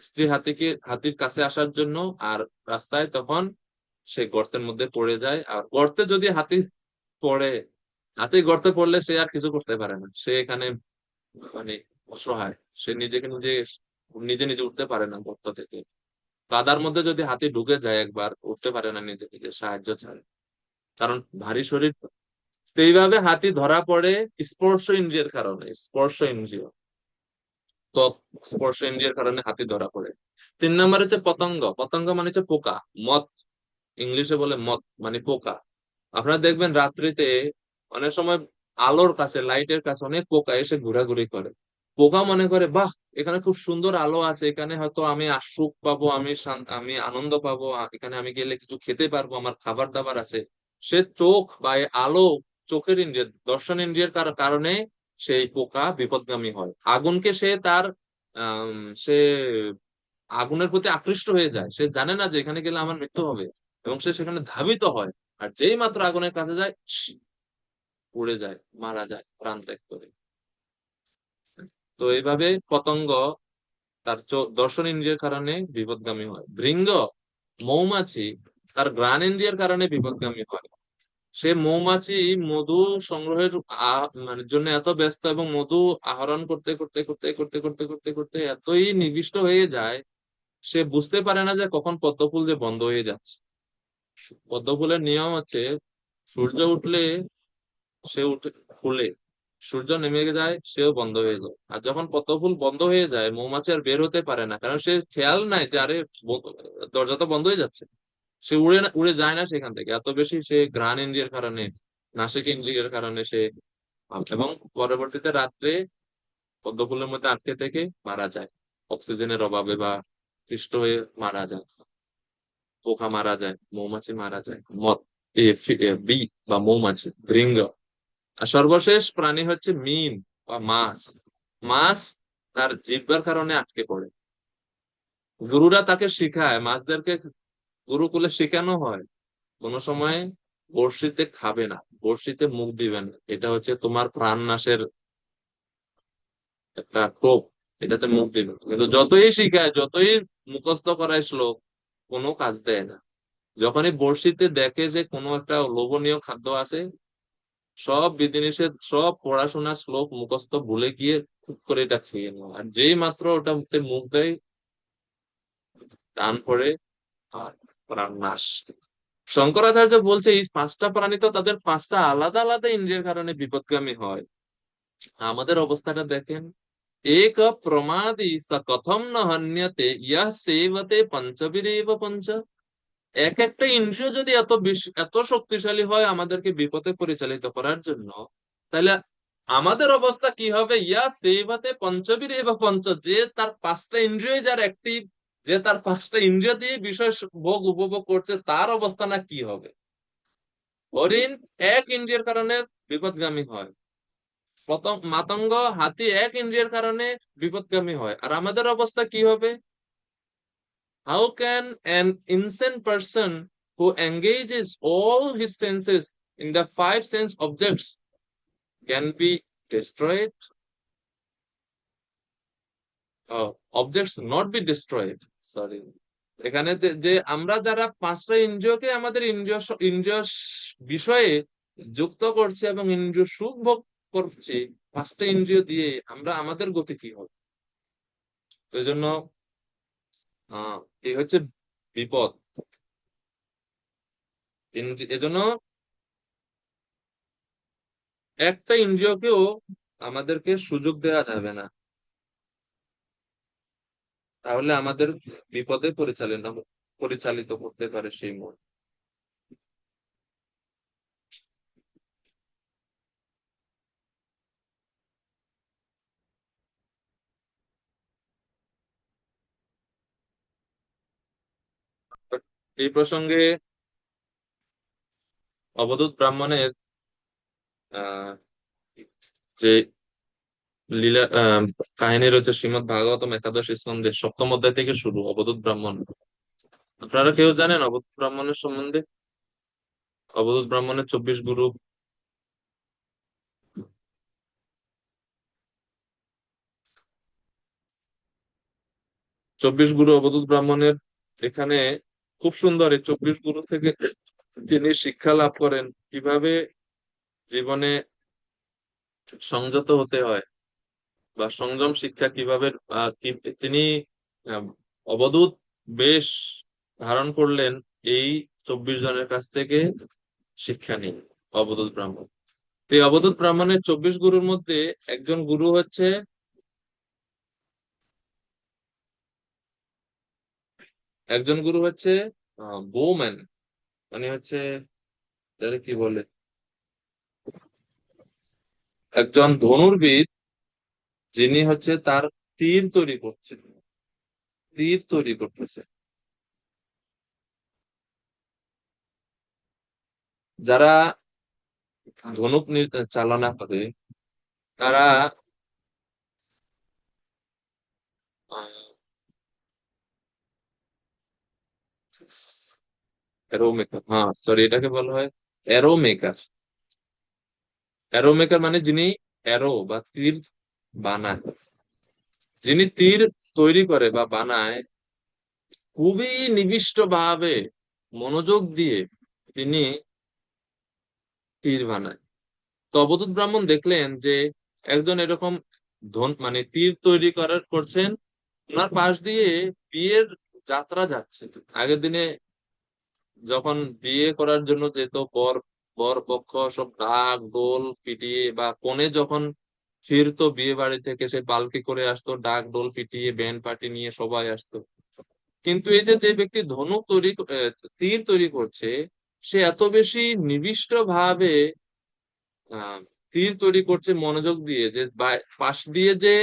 স্ত্রী হাতির কাছে আসার জন্য। আর রাস্তায় তখন সে গর্তের মধ্যে পড়ে যায়। আর গর্তে যদি হাতি পড়ে, হাতি গর্তে পড়লে সে আর কিছু করতে পারে না, সে এখানে মানে অসহায়। সে নিজেকে নিজে নিজে নিজে উঠতে পারে না গর্ত থেকে। কাদার মধ্যে যদি হাতি ঢুকে যায় একবার, উঠতে পারে না নিজে নিজে সাহায্য ছাড়া, কারণ ভারী শরীর। তো এইভাবে হাতি ধরা পড়ে স্পর্শ ইন্দ্রিয়ের কারণে। স্পর্শ ইন্দ্রিয়, ত্বক স্পর্শ ইন্দ্রিয়ের কারণে হাতি ধরা পড়ে। 3 নাম্বার হচ্ছে পতঙ্গ। পতঙ্গ মানে হচ্ছে পোকা, মথ। ইংলিশে বলে মথ, মানে পোকা। আপনারা দেখবেন রাত্রিতে অনেক সময় আলোর কাছে, লাইটের কাছে অনেক পোকা এসে ঘোরাঘুরি করে। পোকা মনে করে, বাহ, এখানে খুব সুন্দর আলো আছে, এখানে হয়তো আমি সুখ পাবো, আমি আনন্দ পাবো, এখানে আমি গেলে কিছু খেতে পারবো, আমার খাবার দাবার আছে। সে চোখ বা এই আলো, চোখের ইন্দ্রিয়, দর্শন ইন্দ্রিয়ের কারণে সেই পোকা বিপদগামী হয়। আগুনকে সে তার সে আগুনের প্রতি আকৃষ্ট হয়ে যায়। সে জানে না যে এখানে গেলে আমার মৃত্যু হবে, এবং সে সেখানে ধাবিত হয়। আর যেই মাত্র আগুনের কাছে যায়, পুড়ে যায়, মারা যায়, প্রাণ ত্যাগ করে। তো এইভাবে পতঙ্গ তার দর্শন ইন্দ্রিয়ের কারণে বিপদগামী হয়। ভৃঙ্গ, মৌমাছি, তার ঘ্রাণ ইন্দ্রিয়ের কারণে বিপদগামী হয়। সে মৌমাছি মধু সংগ্রহের মানে জন্য এত ব্যস্ত, এবং মধু আহরণ করতে করতে করতে করতে করতে করতে করতে এতই নিবিষ্ট হয়ে যায়, সে বুঝতে পারে না যে কখন পদ্মফুল যে বন্ধ হয়ে যাচ্ছে। পদ্মফুলের নিয়ম হচ্ছে, সূর্য উঠলে সে উঠে ফুলে, সূর্য নেমে যায় সেও বন্ধ হয়ে যায়। আর যখন পদ্মফুল বন্ধ হয়ে যায়, মৌমাছি আর বের হতে পারে না, কারণ সে খেয়াল নাই যে আরে দরজা তো বন্ধ হয়ে যাচ্ছে। সে উড়ে যায় না সেখান থেকে, এত বেশি সে ঘ্রাণ ইন্দ্রিয়ের কারণে, নাসিক ইন্দ্রিয়ের কারণে সে, এবং পরবর্তীতে রাত্রে পদ্মফুলের মধ্যে আটকে থেকে মারা যায়, অক্সিজেনের অভাবে বা ক্লিষ্ট হয়ে মারা যায়, পোকা মারা যায়, মৌমাছি মারা যায়, মত বি বা মৌমাছি ভৃঙ্গ। আর সর্বশেষ প্রাণী হচ্ছে মিন বা মাছ। মাছ তার জিহ্বার কারণে আটকে পড়ে। গুরুরা তাকে শিখায়, মাছদেরকে গুরুকুলে শেখানো হয় কোনো সময় বড়শিতে খাবে না, বড়শিতে মুখ দিবে না, এটা হচ্ছে তোমার প্রাণ নাশের একটা টোপ, এটাতে মুখ দিবে না। কিন্তু যতই শিখায়, যতই মুখস্থ করায় শ্লোক, কোনো কাজ দেয় না। যখনই বড়শিতে দেখে যে কোনো একটা লোভনীয় খাদ্য আছে, সব বিধিনিষেধ, সব পড়াশোনা শ্লোক মুখস্থ ভুলে গিয়ে খুব করে এটা খেয়ে নেয়। আর যেই মাত্র ওটাতে মুখ দেয়, টান পড়ে, আর প্রাণ নাশ। শঙ্করাচার্য বলছে এই পাঁচটা প্রাণী তো তাদের পাঁচটা আলাদা আলাদা ইন্দ্রিয়ের কারণে বিপদগামী হয়। আমাদের অবস্থাটা দেখেন, এক প্রমাদি স কথম ন হন্যতে ইয়া সেবতে পঞ্চবিরেব পঞ্চ। এক একটা ইন্দ্রিয় যদি এত বেশি, এত শক্তিশালী হয় আমাদেরকে বিপদে পরিচালিত করার জন্য, তাহলে আমাদের অবস্থা কি হবে? ইয়া সেবতে পঞ্চবিরেব পঞ্চ, যে তার পাঁচটা ইন্দ্রিয় যার অ্যাক্টিভ, যে তার পাঁচটা ইন্দ্রিয় দিয়ে বিষয় ভোগ উপভোগ করছে, তার অবস্থা না কি হবে? হরিণ এক ইন্দ্রিয়ের কারণে বিপদগামী হয়, মাতঙ্গ হাতি এক ইন্দ্রিয়ের কারণে বিপদগামী হয়, আর আমাদের অবস্থা কি হবে? How can an insane person who engages all his senses in the five sense objects can be destroyed? Objects not be destroyed, sorry। এখানে যে আমরা যারা পাঁচটা ইন্দ্রিয়কে আমাদের ইন্দ্রিয় বিষয়ে যুক্ত করছি এবং ইন্দ্রিয় সুখ ভোগ করছি, পাঁচটা ইন্দ্রিয় দিয়ে আমরা, আমাদের গতি কি হবে? এই জন্য এই হচ্ছে বিপদ। এজন্য একটা ইন্দ্রিয়কেও আমাদেরকে সুযোগ দেওয়া যাবে না, তাহলে আমাদের বিপদে পরিচালিত করতে পারে সেই মন। এই প্রসঙ্গে অবধূত ব্রাহ্মণের আহ যে লীলা কাহিনী রয়েছে শ্রীমৎ ভাগবতম একাদশ স্কন্ধে 7ম অধ্যায় থেকে শুরু, অবধূত ব্রাহ্মণ। আপনারা কেউ জানেন অবধূত ব্রাহ্মণের সম্বন্ধে? অবধূত ব্রাহ্মণের 24 গুরু। 24 গুরু অবধূত ব্রাহ্মণের, এখানে খুব সুন্দর এই 24 গুরু থেকে তিনি শিক্ষা লাভ করেন কিভাবে জীবনে সংযত হতে হয়, বা সংযম শিক্ষা কিভাবে তিনি আহ, অবধূত বেশ ধারণ করলেন এই 24 জনের কাছ থেকে শিক্ষা নিয়ে, অবধূত ব্রাহ্মণ। তো এই অবধূত ব্রাহ্মণের 24 গুরুর মধ্যে একজন গুরু হচ্ছে, বৌম্যান, মানে হচ্ছে তাহলে কি বলে, একজন ধনুর্বিদ, যিনি হচ্ছে তার তীর তৈরি করছেন, তীর তৈরি করতেছে। যারা ধনুক চালনা করে, তারা অ্যারো মেকার, হ্যাঁ সরি, এটাকে বলা হয় অ্যারো মেকার। অ্যারো মেকার মানে যিনি অ্যারো বা তীর বানায়, যিনি তীর তৈরি করে বা বানায়, খুবই নিবিষ্ট ভাবে, মনোযোগ দিয়ে তিনি তীর বানায়। তো অবধূত ব্রাহ্মণ দেখলেন যে একজন এরকম মানে তীর তৈরি করছেন, ওনার পাশ দিয়ে বিয়ের যাত্রা যাচ্ছে। আগের দিনে যখন বিয়ে করার জন্য যেত, বর বর পক্ষ সব ঢাক ঢোল পিটিয়ে, বা কনে যখন ফিরতো বিয়ে বাড়ি থেকে, সে পালকি করে আসতো, ঢাক ঢোল পিটিয়ে ব্যান্ড পার্টি নিয়ে সবাই আসতো। কিন্তু এই যে যে ব্যক্তি ধনুক তীর তৈরি করছে, সে এত বেশি নিবিষ্ট ভাবে আহ তীর তৈরি করছে মনোযোগ দিয়ে, যে পাশ দিয়ে যে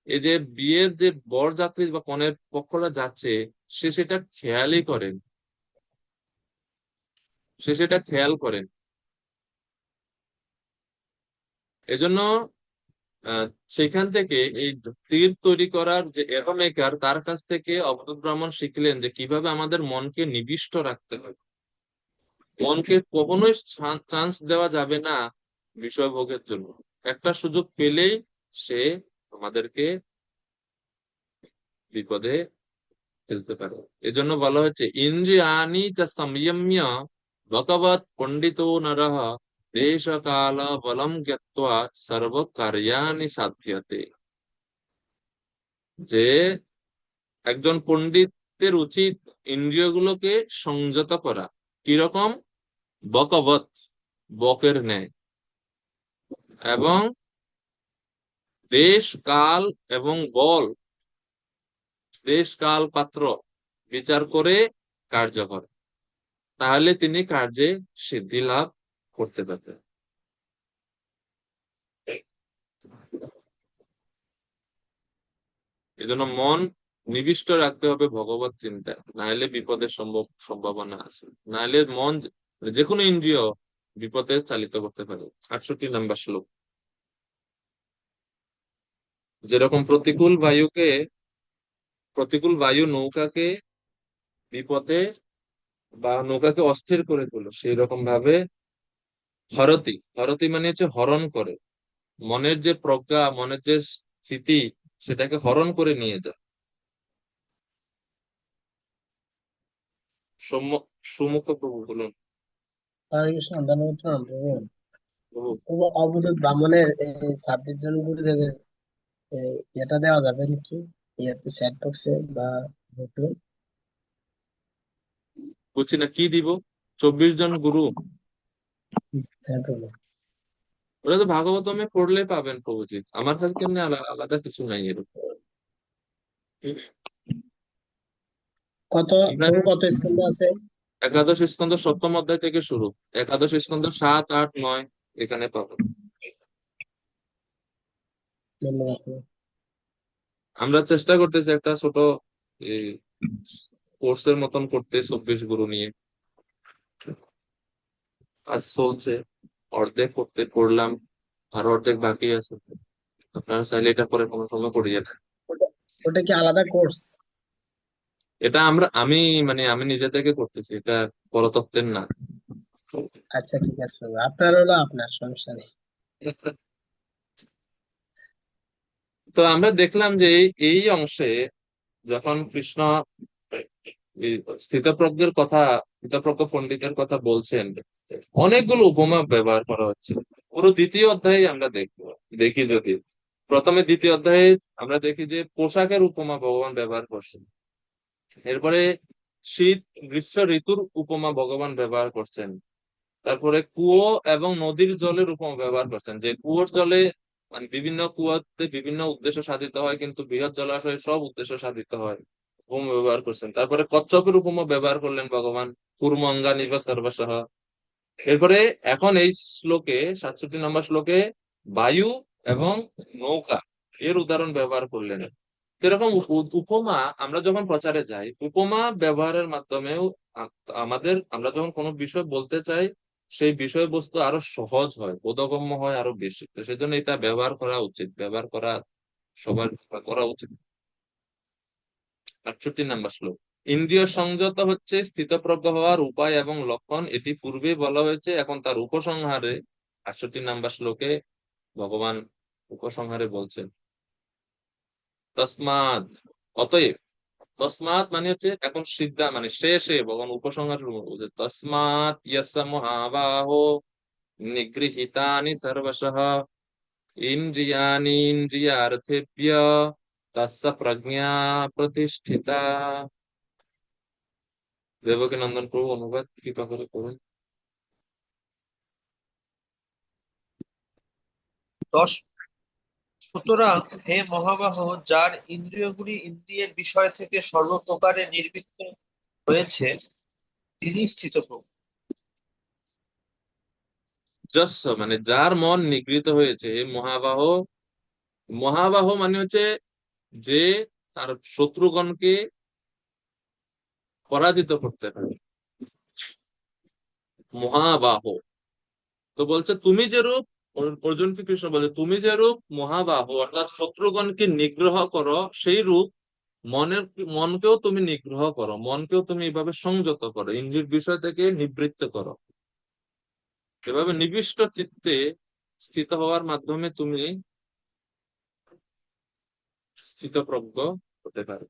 এই যে বিয়ের যে বর যাত্রী বা কনের পক্ষরা যাচ্ছে, সে সেটা খেয়ালই করেন, সে সেটা খেয়াল করেন। এজন্য আহ সেখান থেকে এই তীর তৈরি করার যে এরো মেকার, তার কাছ থেকে অবধূত ব্রাহ্মণ শিখলেন যে কিভাবে আমাদের মনকে নিবিষ্ট রাখতে হয়। মনকে কখনোই চান্স দেওয়া যাবে না বিষয় ভোগের জন্য। একটা সুযোগ পেলেই সে আমাদেরকে বিপদে ফেলতে পারে। এজন্য বলা হচ্ছে ইন্দ্রিয়াণি চা সংযম্য ভগবৎ পণ্ডিতো নরঃ দেশ কাল বলম জ্ঞাত্বা সর্ব কার্যাণি সাধ্যতে। যে একজন পণ্ডিতের উচিত ইন্দ্রিয়গুলোকে সংযত করা। কিরকম? বকবৎ, বকের ন্যায়, এবং দেশ কাল এবং বল, দেশ কাল পাত্র বিচার করে কার্য করে, তাহলে তিনি কার্যে সিদ্ধি লাভ করতে পারবেন। এজন্য মন নিবিষ্ট রাখতে হবে ভগবত চিন্তায়, নাহলে বিপদের সম্ভাবনা আছে। নাহলে মন যে কোনো ইন্দ্রিয় বিপদে চালিত করতে পারে। 68 নম্বর শ্লোক। যেরকম প্রতিকূল বায়ু নৌকাকে বিপদে বা নৌকাকে অস্থির করে তোলে, সেই রকম ভাবে হরতি, হরতি মানে হচ্ছে হরণ করে, মনের যে প্রজ্ঞা, মনের যে স্থিতি, সেটাকে হরণ করে নিয়ে যায়। সুমুখ প্রভু বলুন। হরে কৃষ্ণ, ধন্যবাদ প্রণাম প্রভু। প্রভু, প্রভু, অবধূত ব্রাহ্মণের এই 26 জন গুরুদেবের এই এটা দেওয়া যাবে নাকি ইয়াতে চ্যাট বক্সে বা গ্রুপে? বুঝছি না কি দিব। 24 জন গুরু, হ্যাঁ প্রভু। ওটা তো ভাগবতমে পড়লে পাবেন প্রভুজি, আমার কাছে কেমনি আলাদা কিছু নাই এরকম। কত আপনার প্রভু, কত স্কন্ধ আছে? একাদশ স্কন্ধ 7ম অধ্যায় থেকে শুরু, একাদশ স্কন্ধ 7, 8, 9 এখানে পাবেন। ধন্যবাদ প্রভু। আমরা চেষ্টা করতেছি একটা ছোট কোর্সের মতন করতে, 24 গুরু নিয়ে কাজ চলছে। অর্ধেক করলাম, আর অর্ধেক বাকি আছে। আপনারা চাইলে এটা পরে কোনো সময় করিয়ে দেন। ওটা ওটা কি আলাদা কোর্স? এটা আমি নিজে থেকে করতেছি, এটা পরতত্ত্বের না। আচ্ছা ঠিক আছে প্রভু, আপনার হলো আপনার, সমস্যা নেই। তো আমরা দেখলাম যে এই অংশে যখন কৃষ্ণ এই স্থিতপ্রজ্ঞ পণ্ডিতের কথা বলছেন, অনেকগুলো উপমা ব্যবহার করা হচ্ছে। পুরো দ্বিতীয় অধ্যায়ে আমরা দেখি যদি প্রথমে দ্বিতীয় অধ্যায়ে আমরা দেখি যে পোশাকের উপমা ভগবান ব্যবহার করছেন। এরপরে শীত গ্রীষ্ম ঋতুর উপমা ভগবান ব্যবহার করছেন। তারপরে কুয়ো এবং নদীর জলের উপমা ব্যবহার করছেন, যে কুয়োর জলে মানে বিভিন্ন কুয়াতে বিভিন্ন উদ্দেশ্য সাধিত হয়, কিন্তু বৃহৎ জলাশয়ে সব উদ্দেশ্য সাধিত হয়, উপমা ব্যবহার করছেন। তারপরে কচ্ছপের উপমা ব্যবহার করলেন ভগবান, কুর্মঙ্গা নিব সর্বসহ। এরপরে এখন এই শ্লোকে 67 নম্বর শ্লোকে বায়ু এবং নৌকা এর উদাহরণ ব্যবহার করলেন। এরকম উপমা আমরা যখন প্রচারে যাই, উপমা ব্যবহারের মাধ্যমেও আমরা যখন কোনো বিষয় বলতে চাই, সেই বিষয়বস্তু আরো সহজ হয়, বোধগম্য হয় আরো বেশি। তো সেজন্য এটা ব্যবহার করা উচিত, ব্যবহার করা সবার করা উচিত। 68 নম্বর শ্লোক। ইন্দ্রিয় সংযত হচ্ছে স্থিতপ্রজ্ঞ হওয়ার উপায় এবং লক্ষণ, এটি পূর্বে বলা হয়েছে, এখন তার উপসংহারে 68 নম্বর শ্লোকে ভগবান উপসংহারে বলছেন তসমাদ, অতএব। তসমাৎ মানে হচ্ছে এখন সিদ্ধা মানে শেষে ভগবান উপসংহার শুরু করছে, তসমাৎ ইয়স্য মহাবাহো নিগৃহীতানি সর্বশঃ ইন্দ্রিয়াণি ইন্দ্রিয়ার্থেভ্য তস্য প্রজ্ঞা প্রতিষ্ঠিতা। দেবকীনন্দন প্রভু অনুবাদ কৃপা করে করুন। 10। সুতরাং হে মহাবাহ, যার ইন্দ্রিয়গুলি ইন্দ্রিয়ের বিষয় থেকে সর্বপ্রকারে নির্বৃত্ত হয়েছে, তিনি স্থিতপ্রজ্ঞ। যস্য মানে যার মন নিগৃহীত হয়েছে, হে মহাবাহ। মহাবাহ মানে হচ্ছে যে তার শত্রুগণকে পরাজিত করতে পারে, মহাবাহ। তো বলছে তুমি যে রূপ, অর্জুনকে কৃষ্ণ বলে তুমি যে রূপ মহাবাহ অর্থাৎ শত্রুগণকে নিগ্রহ করো, সেই রূপ মনকেও তুমি নিগ্রহ করো, মনকেও তুমি এভাবে সংযত করো, ইন্দ্রিয়ের বিষয় থেকে নিবৃত্ত করো। এভাবে নিবিষ্ট চিত্তে স্থিত হওয়ার মাধ্যমে তুমি স্থিতপ্রজ্ঞ হতে পারো।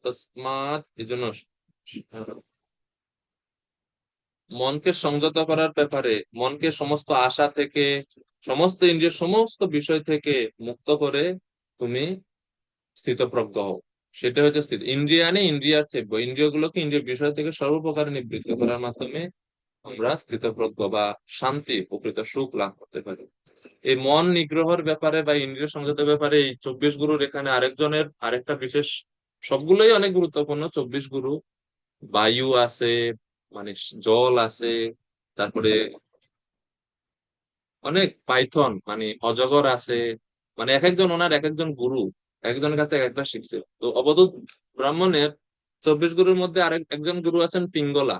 তসমাৎ এই জন্য মনকে সংযত করার ব্যাপারে, মনকে সমস্ত আশা থেকে, সমস্ত ইন্দ্রিয় সমস্ত বিষয় থেকে মুক্ত করে তুমি স্থিতপ্রজ্ঞ হও। সেটা হচ্ছে স্থিত ইন্দ্রিয়ানি ইন্দ্রিয়ার্থেভ্য, ইন্দ্রিয়গুলোকে ইন্দ্রিয় বিষয় থেকে সর্বপ্রকারে নিবৃত্ত করার মাধ্যমে আমরা স্থিতপ্রজ্ঞ বা শান্তি, প্রকৃত সুখ লাভ করতে পারি। এই মন নিগ্রহের ব্যাপারে বা ইন্দ্রিয় সংযতের ব্যাপারে এই 24 গুরুর এখানে আরেকজনের আরেকটা বিশেষ, সবগুলোই অনেক গুরুত্বপূর্ণ। 24 গুরু, বায়ু আছে, মানে জল আছে, তারপরে অনেক পাইথন মানে অজগর আছে, মানে এক একজন ওনার এক একজন গুরু, একজনের কাছে এক একটা শিখছে। তো অবধূত ব্রাহ্মণের 24 গুরুর মধ্যে আরেক একজন গুরু আছেন পিঙ্গলা।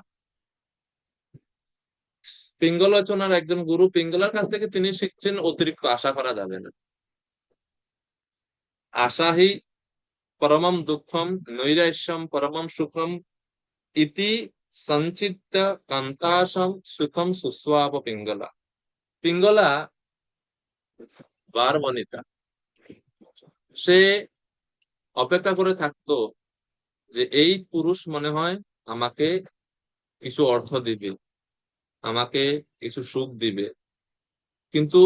পিঙ্গলা হচ্ছে ওনার একজন গুরু। পিঙ্গলার কাছ থেকে তিনি শিখছেন অতিরিক্ত আশা করা যাবে না। আশা হি পরমম দুঃখম নৈরাশ্যম পরমম সুখম ইতি সঞ্চিত্ত কান্তাসম সুখম সুস্বাপ পিঙ্গলা। পিঙ্গলা বার বনিতা, সে অপেক্ষা করে থাকতো যে এই পুরুষ মনে হয় আমাকে কিছু অর্থ দিবে, আমাকে কিছু সুখ দিবে। কিন্তু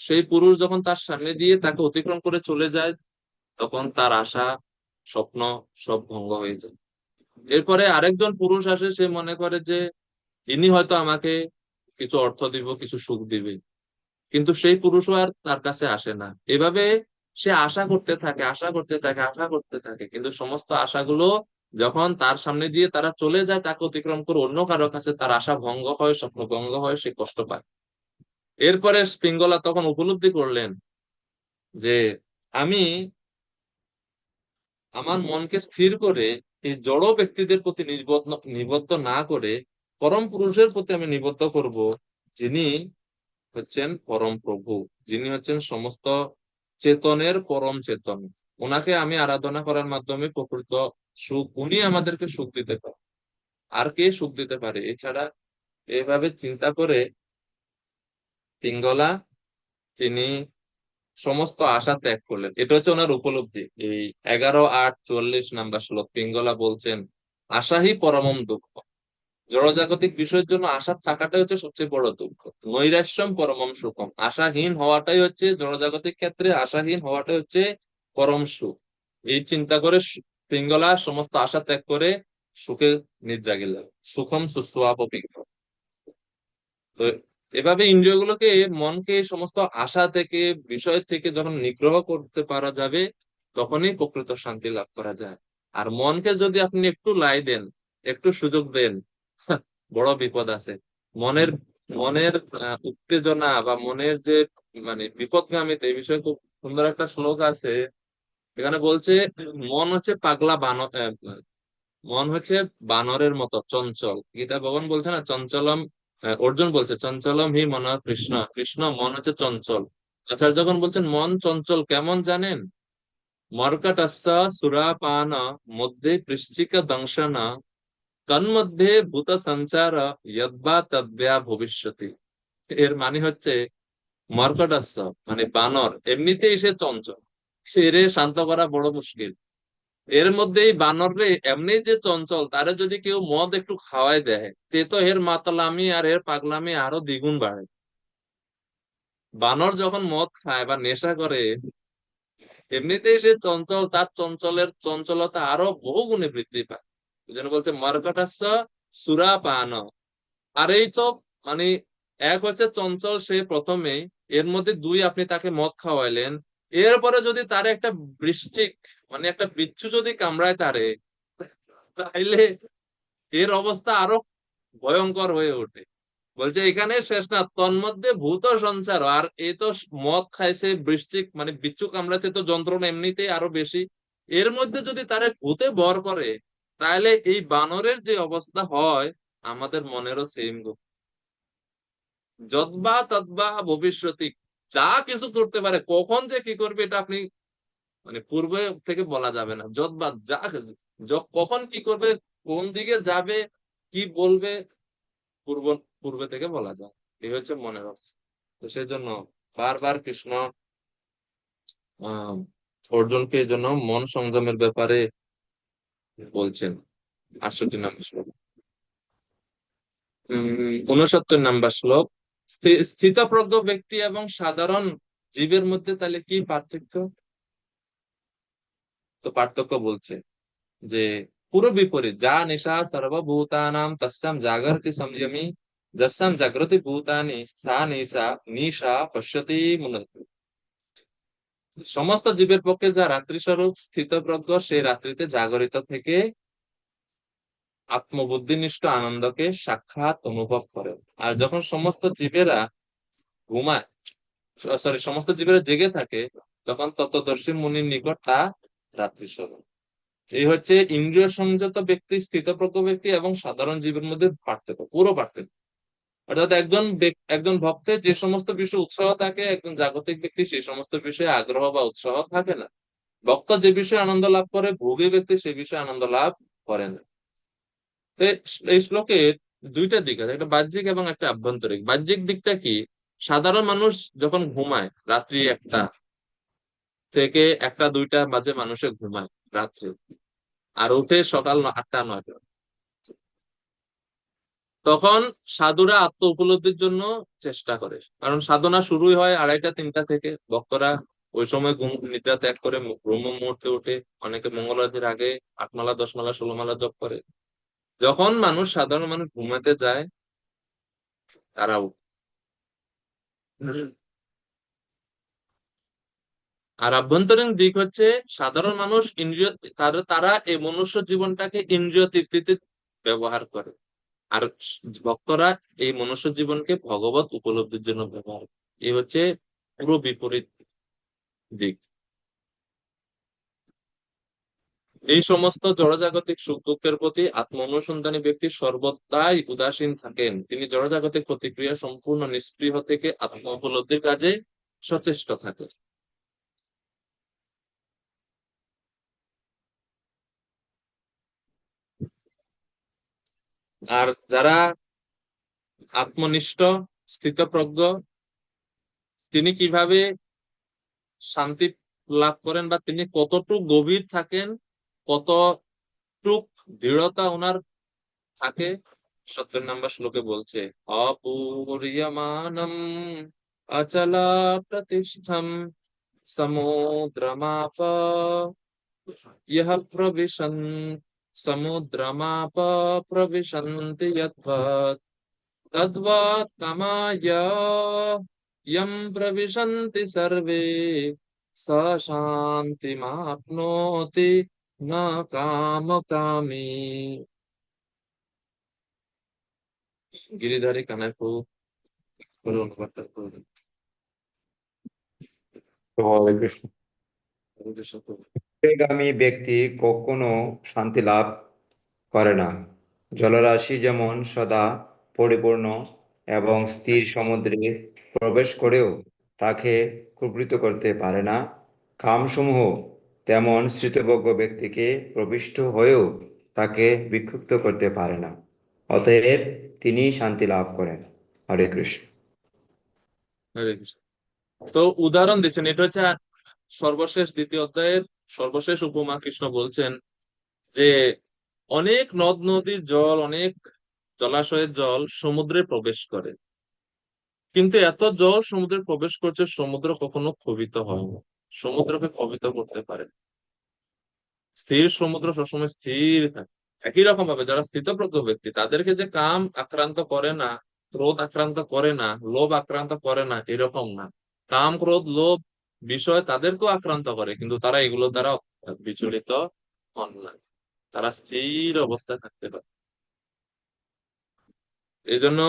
সেই পুরুষ যখন তার সামনে দিয়ে তাকে অতিক্রম করে চলে যায়, তখন তার আশা, স্বপ্ন সব ভঙ্গ হয়ে যায়। এরপরে আরেকজন পুরুষ আসে, সে মনে করে যে ইনি হয়তো আমাকে কিছু অর্থ দিব, কিছু সুখ দিবে, কিন্তু সেই পুরুষও আর তার কাছে আসে না। এভাবে সে আশা করতে থাকে, আশা করতে থাকে, আশা করতে থাকে, কিন্তু সমস্ত আশাগুলো যখন তার সামনে দিয়ে তারা চলে যায়, তাকে অতিক্রম করে অন্য কারো কাছে, তার আশা ভঙ্গ হয়, স্বপ্ন ভঙ্গ হয়, সে কষ্ট পায়। এরপরে পিঙ্গলা তখন উপলব্ধি করলেন যে আমি আমার মনকে স্থির করে এই জড় ব্যক্তিদের প্রতি নিবদ্ধ না করে পরম পুরুষের প্রতি আমি নিবদ্ধ করব, যিনি হচ্ছেন পরম প্রভু, যিনি হচ্ছেন সমস্ত চেতনের পরম চেতন। ওনাকে আমি আরাধনা করার মাধ্যমে প্রকৃত সুখ, উনি আমাদেরকে সুখ দিতে পারে। আর কে সুখ দিতে পারে এছাড়া? এভাবে চিন্তা করে পিঙ্গলা তিনি সমস্ত আশা ত্যাগ করলেন। এটা হচ্ছে ওনার উপলব্ধি। এই 11:8:44 নাম্বার শ্লোক পিঙ্গলা বলছেন, আশাহি পরমম দুঃখ। জড়জাগতিক বিষয়ের জন্য আশা থাকাটাই হচ্ছে সবচেয়ে বড় দুঃখ। নৈরাশ্যম পরমম সুখম, আশাহীন হওয়াটাই হচ্ছে জড়জাগতিক ক্ষেত্রে, আশাহীন হওয়াটাই হচ্ছে পরম সুখ। এই চিন্তা করে পিঙ্গলা সমস্ত আশা ত্যাগ করে সুখে নিদ্রা গেলেন। সুখম সুস্বাপ পিঙ্গল। তো এভাবে ইন্দ্রিয়গুলোকে, মনকে সমস্ত আশা থেকে, বিষয় থেকে যখন নিগ্রহ করতে পারা যাবে, তখনই প্রকৃত শান্তি লাভ করা যায়। আর মনকে যদি আপনি একটু লাই দেন, একটু সুযোগ দেন, বড় বিপদ আছে। মনের মনের উত্তেজনা বা মনের যে মানে বিপদগামিতা, এই বিষয়ে খুব সুন্দর একটা শ্লোক আছে। এখানে বলছে মন হচ্ছে পাগলা বানর, মন হচ্ছে বানরের মতো চঞ্চল। গীতা ভগবান বলছে না চঞ্চলম, অর্জুন বলছে চঞ্চলম হি মন কৃষ্ণ, কৃষ্ণ মন হচ্ছে চঞ্চল। আচার্য যখন বলছেন মন চঞ্চল কেমন জানেন, মর্কটস্য সুরাপান মধ্যে পৃশ্চিকা দংশন তন্মধ্যে ভূত সংসার যদ্বা তদ্ব্যা ভবিষ্যতি। এর মানে হচ্ছে মর্কটস্য মানে বানর, এমনিতেই সে চঞ্চল, সে শান্ত করা বড় মুশকিল। এর মধ্যে এই বানর রে এমনি যে চঞ্চল, তারে যদি কেউ মদ একটু খাওয়াই দেয়, তে তো এর মাতলামি আর এর পাগলামি আরো দ্বিগুণ বাড়ে। বানর যখন মদ খায় বা নেশা করে, এমনিতেই সে চঞ্চল, তার চঞ্চলতা আরো বহু গুণে বৃদ্ধি পায়। এই জন্য বলছে মর্কটাস্য সুরা পান। আর এই তো মানে এক হচ্ছে চঞ্চল সে প্রথমেই, এর মধ্যে দুই আপনি তাকে মদ খাওয়াইলেন, এরপরে যদি তার একটা বৃশ্চিক মানে একটা বিচ্ছু যদি কামড়ায় তারে, তাইলে এর অবস্থা আরো ভয়ঙ্কর হয়ে ওঠে। বলছে এখানে শেষ না, তন্মধ্যে ভূত সঞ্চার। আর এই তো মদ খাইছে, বৃশ্চিক মানে বিচ্ছু কামড়াচ্ছে, তো যন্ত্রণা এমনিতেই আরো বেশি। এর মধ্যে যদি তারে ভূতে ভর করে, তাহলে এই বানরের যে অবস্থা হয়, আমাদের মনেরও সেম। যদ্বা তদ্বা ভবিষ্যতি, যা কিছু করতে পারে, কখন যে কি করবে এটা আপনি মানে পূর্বে থেকে বলা যাবে না। যদ্বা যা কখন কি করবে, কোন দিকে যাবে, কি বলবে, পূর্ব পূর্বে থেকে বলা যায়। এই হচ্ছে মনের অবস্থা। তো সেই জন্য বারবার কৃষ্ণ আহ অর্জুনকে এই জন্য মন সংযমের ব্যাপারে বলছেন। 68 নম্বর শ্লোক। 69 নম্বর শ্লোক। স্থিতপ্রজ্ঞ ব্যক্তি এবং সাধারণ জীবের মধ্যে তাহলে কি পার্থক্য? তো পার্থক্য বলছে যে পুরো বিপরীত। যা নিশা সর্বভূতানাম তস্যাম জাগরতি সংযমী, যস্যাম জাগ্রতি ভূতানি সা নিশা নিশা পশ্যতি মুনতি। সমস্ত জীবের পক্ষে যা রাত্রি স্বরূপ স্থিতপ্রজ্ঞ, সেই রাত্রিতে জাগরিত থেকে আত্মবুদ্ধিনিষ্ঠ আনন্দকে সাক্ষাৎ অনুভব করে। আর যখন সমস্ত জীবেরা ঘুমায়, সমস্ত জীবেরা জেগে থাকে, তখন তত্ত্বদর্শী মুনির নিকট তা রাত্রি স্বরূপ। এই হচ্ছে ইন্দ্রিয় সংযত ব্যক্তি, স্থিতপ্রজ্ঞ ব্যক্তি এবং সাধারণ জীবের মধ্যে পার্থক্য, পুরো পার্থক্য। অর্থাৎ একজন ভক্তের যে সমস্ত বিষয়ে উৎসাহ থাকে, একজন জাগতিক ব্যক্তি সেই সমস্ত বিষয়ে আগ্রহ বা উৎসাহ থাকে না। ভক্ত যে বিষয়ে আনন্দ লাভ করে, ভোগী ব্যক্তি সেই বিষয়ে আনন্দ লাভ করে না। তো এই শ্লোকের দুইটা দিক আছে, একটা বাহ্যিক এবং একটা আভ্যন্তরিক। বাহ্যিক দিকটা কি? সাধারণ মানুষ যখন ঘুমায় রাত্রি 1টা থেকে 1টা 2টা বাজে মানুষে ঘুমায় রাত্রে, আর উঠে সকাল 8টা 9টা, তখন সাধুরা আত্ম উপলব্ধির জন্য চেষ্টা করে। কারণ সাধনা শুরুই হয় 2:30 3টা থেকে। ভক্তরা ওই সময় ঘুম নিদ্রা ত্যাগ করে ব্রহ্ম মুহূর্তে উঠে, অনেকে মঙ্গলারতির আগে 8 মালা 10 মালা 16 মালা জপ করে। যখন সাধারণ মানুষ ঘুমাতে যায়, তারা উঠে। আর আভ্যন্তরীণ দিক হচ্ছে সাধারণ মানুষ ইন্দ্রিয়, তারা এই মনুষ্য জীবনটাকে ইন্দ্রিয় তৃপ্তিতে ব্যবহার করে। আর ভক্তরা এই মনুষ্য জীবনকে ভগবত উপলব্ধির জন্য ব্যবহার করে। এই হচ্ছে পুরো বিপরীত দিক। এই সমস্ত জড়জাগতিক সুখ দুঃখের প্রতি আত্ম অনুসন্ধানী ব্যক্তি সর্বদাই উদাসীন থাকেন। তিনি জড়জাগতিক প্রতিক্রিয়া সম্পূর্ণ নিষ্ক্রিয় থেকে আত্ম উপলব্ধির কাজে সচেষ্ট থাকেন। আর যারা আত্মনিষ্ঠ স্থিতপ্রজ্ঞ, তিনি কিভাবে শান্তি লাভ করেন বা তিনি কতটুক গভীর থাকেন, কতটুক দৃঢ়তা ওনার থাকে, 70 নম্বর শ্লোকে বলছে অপূর্যমানম অচলা প্রতিষ্ঠম সমুদ্রমাপ ইহ প্রবিশন সমুদ্রমাপ প্রবিশন্তি যদ্বৎ তদ্বৎ কামায় यं प्रविशन्ति सर्वे स शान्तिमाप्नोति न कामकामी। গিরিধারী কানাই প্রভু অনুবাদটা করবেন। হরে কৃষ্ণ। উদ্দেশ্য করবেন। বিবেকগামী ব্যক্তি কখনো শান্তি লাভ করে না। জলরাশি যেমন সদা পরিপূর্ণ এবং স্থির সমুদ্রে প্রবেশ করেও তাকে কুর্বিত করতে পারে না, কামসমূহ তেমন স্থিতপ্রজ্ঞ ব্যক্তিকে প্রবিষ্ট হয়েও তাকে বিক্ষুব্ধ করতে পারে না। অতএব তিনি শান্তি লাভ করেন। হরে কৃষ্ণ। হরে কৃষ্ণ। তো উদাহরণ দিচ্ছেন, এটা হচ্ছে সর্বশেষ 2য় অধ্যায়ের সর্বশেষ উপমা কৃষ্ণ বলছেন যে অনেক নদ নদীর জল, অনেক জলাশয়ের জল সমুদ্রে প্রবেশ করে, কিন্তু এত জল সমুদ্রে প্রবেশ করছে, সমুদ্র কখনো ক্ষোভিত হয় না, সমুদ্রকে ক্ষোভিত করতে পারে না। স্থির সমুদ্র সবসময় স্থির থাকে। একই রকম ভাবে যারা স্থিতপ্রজ্ঞ ব্যক্তি, তাদেরকে যে কাম আক্রান্ত করে না, ক্রোধ আক্রান্ত করে না, লোভ আক্রান্ত করে না, এরকম না। কাম, ক্রোধ, লোভ বিষয় তাদেরকেও আক্রান্ত করে, কিন্তু তারা এগুলো দ্বারা বিচলিত হন না, তারা স্থির অবস্থায় থাকতে পারে। এই জন্য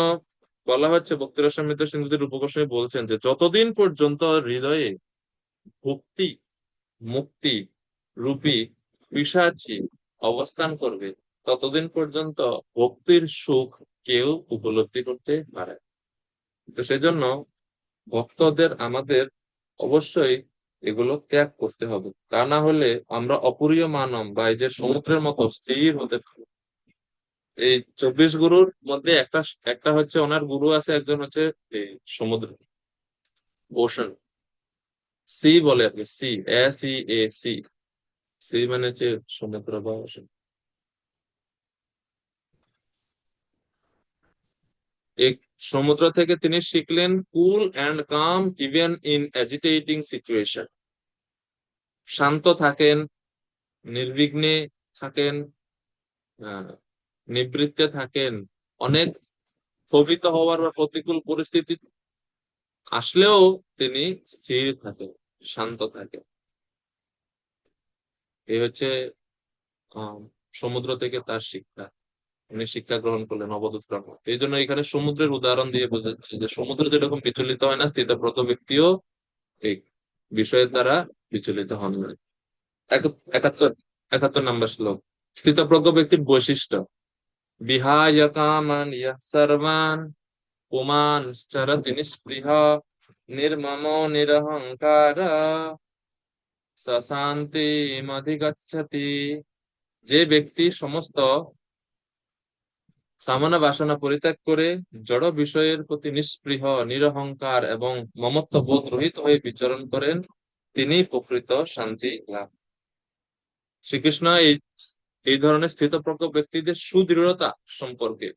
বলা হচ্ছে, বক্তৃতা সিন্ধুদের রূপগোস্বামী বলছেন যে যতদিন পর্যন্ত হৃদয়ে ভক্তি মুক্তি রূপী পিশাচী অবস্থান করবে, ততদিন পর্যন্ত ভক্তির সুখ কেউ উপলব্ধি করতে পারে না। তো সেজন্য ভক্তদের আমাদের অবশ্যই এগুলো ত্যাগ করতে হবে, তা না হলে আমরা অপূরীয় মানব বা এই যে সমুদ্রের মতো স্থির হতে পারবো। এই 24 গুরুর মধ্যে একটা একটা হচ্ছে, ওনার গুরু আছে একজন হচ্ছে এই সমুদ্র, ওশান, সি বলে আর কি, সি, SEA, সি মানে হচ্ছে সমুদ্র বা ocean। এই সমুদ্র থেকে তিনি শিখলেন cool and calm even in agitating situation. শান্ত থাকেন, নির্বিঘ্নে থাকেন, আহ, নিবৃত্তে থাকেন, অনেক ক্ষোভিত হওয়ার বা প্রতিকূল পরিস্থিতি আসলেও তিনি স্থির থাকেন, শান্ত থাকেন। এই হচ্ছে আহ সমুদ্র থেকে তার শিক্ষা, উনি শিক্ষা গ্রহণ করলেন অবধূত ব্রহ্ম। এই জন্য এখানে সমুদ্রের উদাহরণ দিয়ে বোঝাচ্ছে যে সমুদ্র যেরকম বিচলিত হয় না, স্থিতপ্রজ্ঞ ব্যক্তিও এই বিষয়ের দ্বারা বিচলিত হন না। 71 নম্বর শ্লোক। স্থিতপ্রজ্ঞ ব্যক্তির বৈশিষ্ট্য: বিহায় কামান ইয়ঃ সর্বান পুমান চরতি নিঃস্পৃহ নির্মম নিরহংকার স শান্তিমধিগচ্ছতি। যে ব্যক্তি সমস্ত কামনা বাসনা পরিত্যাগ করে জড় বিষয়ের প্রতি নিঃস্পৃহ, নিরহংকার এবং মমত্ব বোধ রহিত হয়ে বিচরণ করেন, তিনি প্রকৃত শান্তি লাভ। শ্রীকৃষ্ণ এই এই ধরনের স্থিতপ্রজ্ঞ ব্যক্তিদের সুদৃঢ়তা সম্পর্কে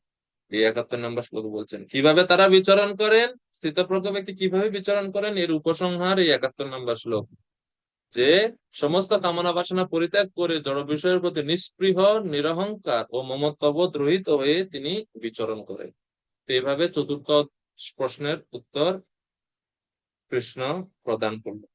এই 71 নম্বর শ্লোক বলছেন। কিভাবে তারা বিচরণ করেন, স্থিতপ্রজ্ঞ ব্যক্তি কিভাবে বিচরণ করেন, এর উপসংহার এই 71 নম্বর শ্লোক। যে সমস্ত কামনা বাসনা পরিত্যাগ করে জড় বিষয়ের প্রতি নিঃস্পৃহ, নিরহংকার ও মমত্ববোধ রহিত হয়ে তিনি বিচরণ করেন। তো এইভাবে চতুর্থ প্রশ্নের উত্তর কৃষ্ণ প্রদান করলেন।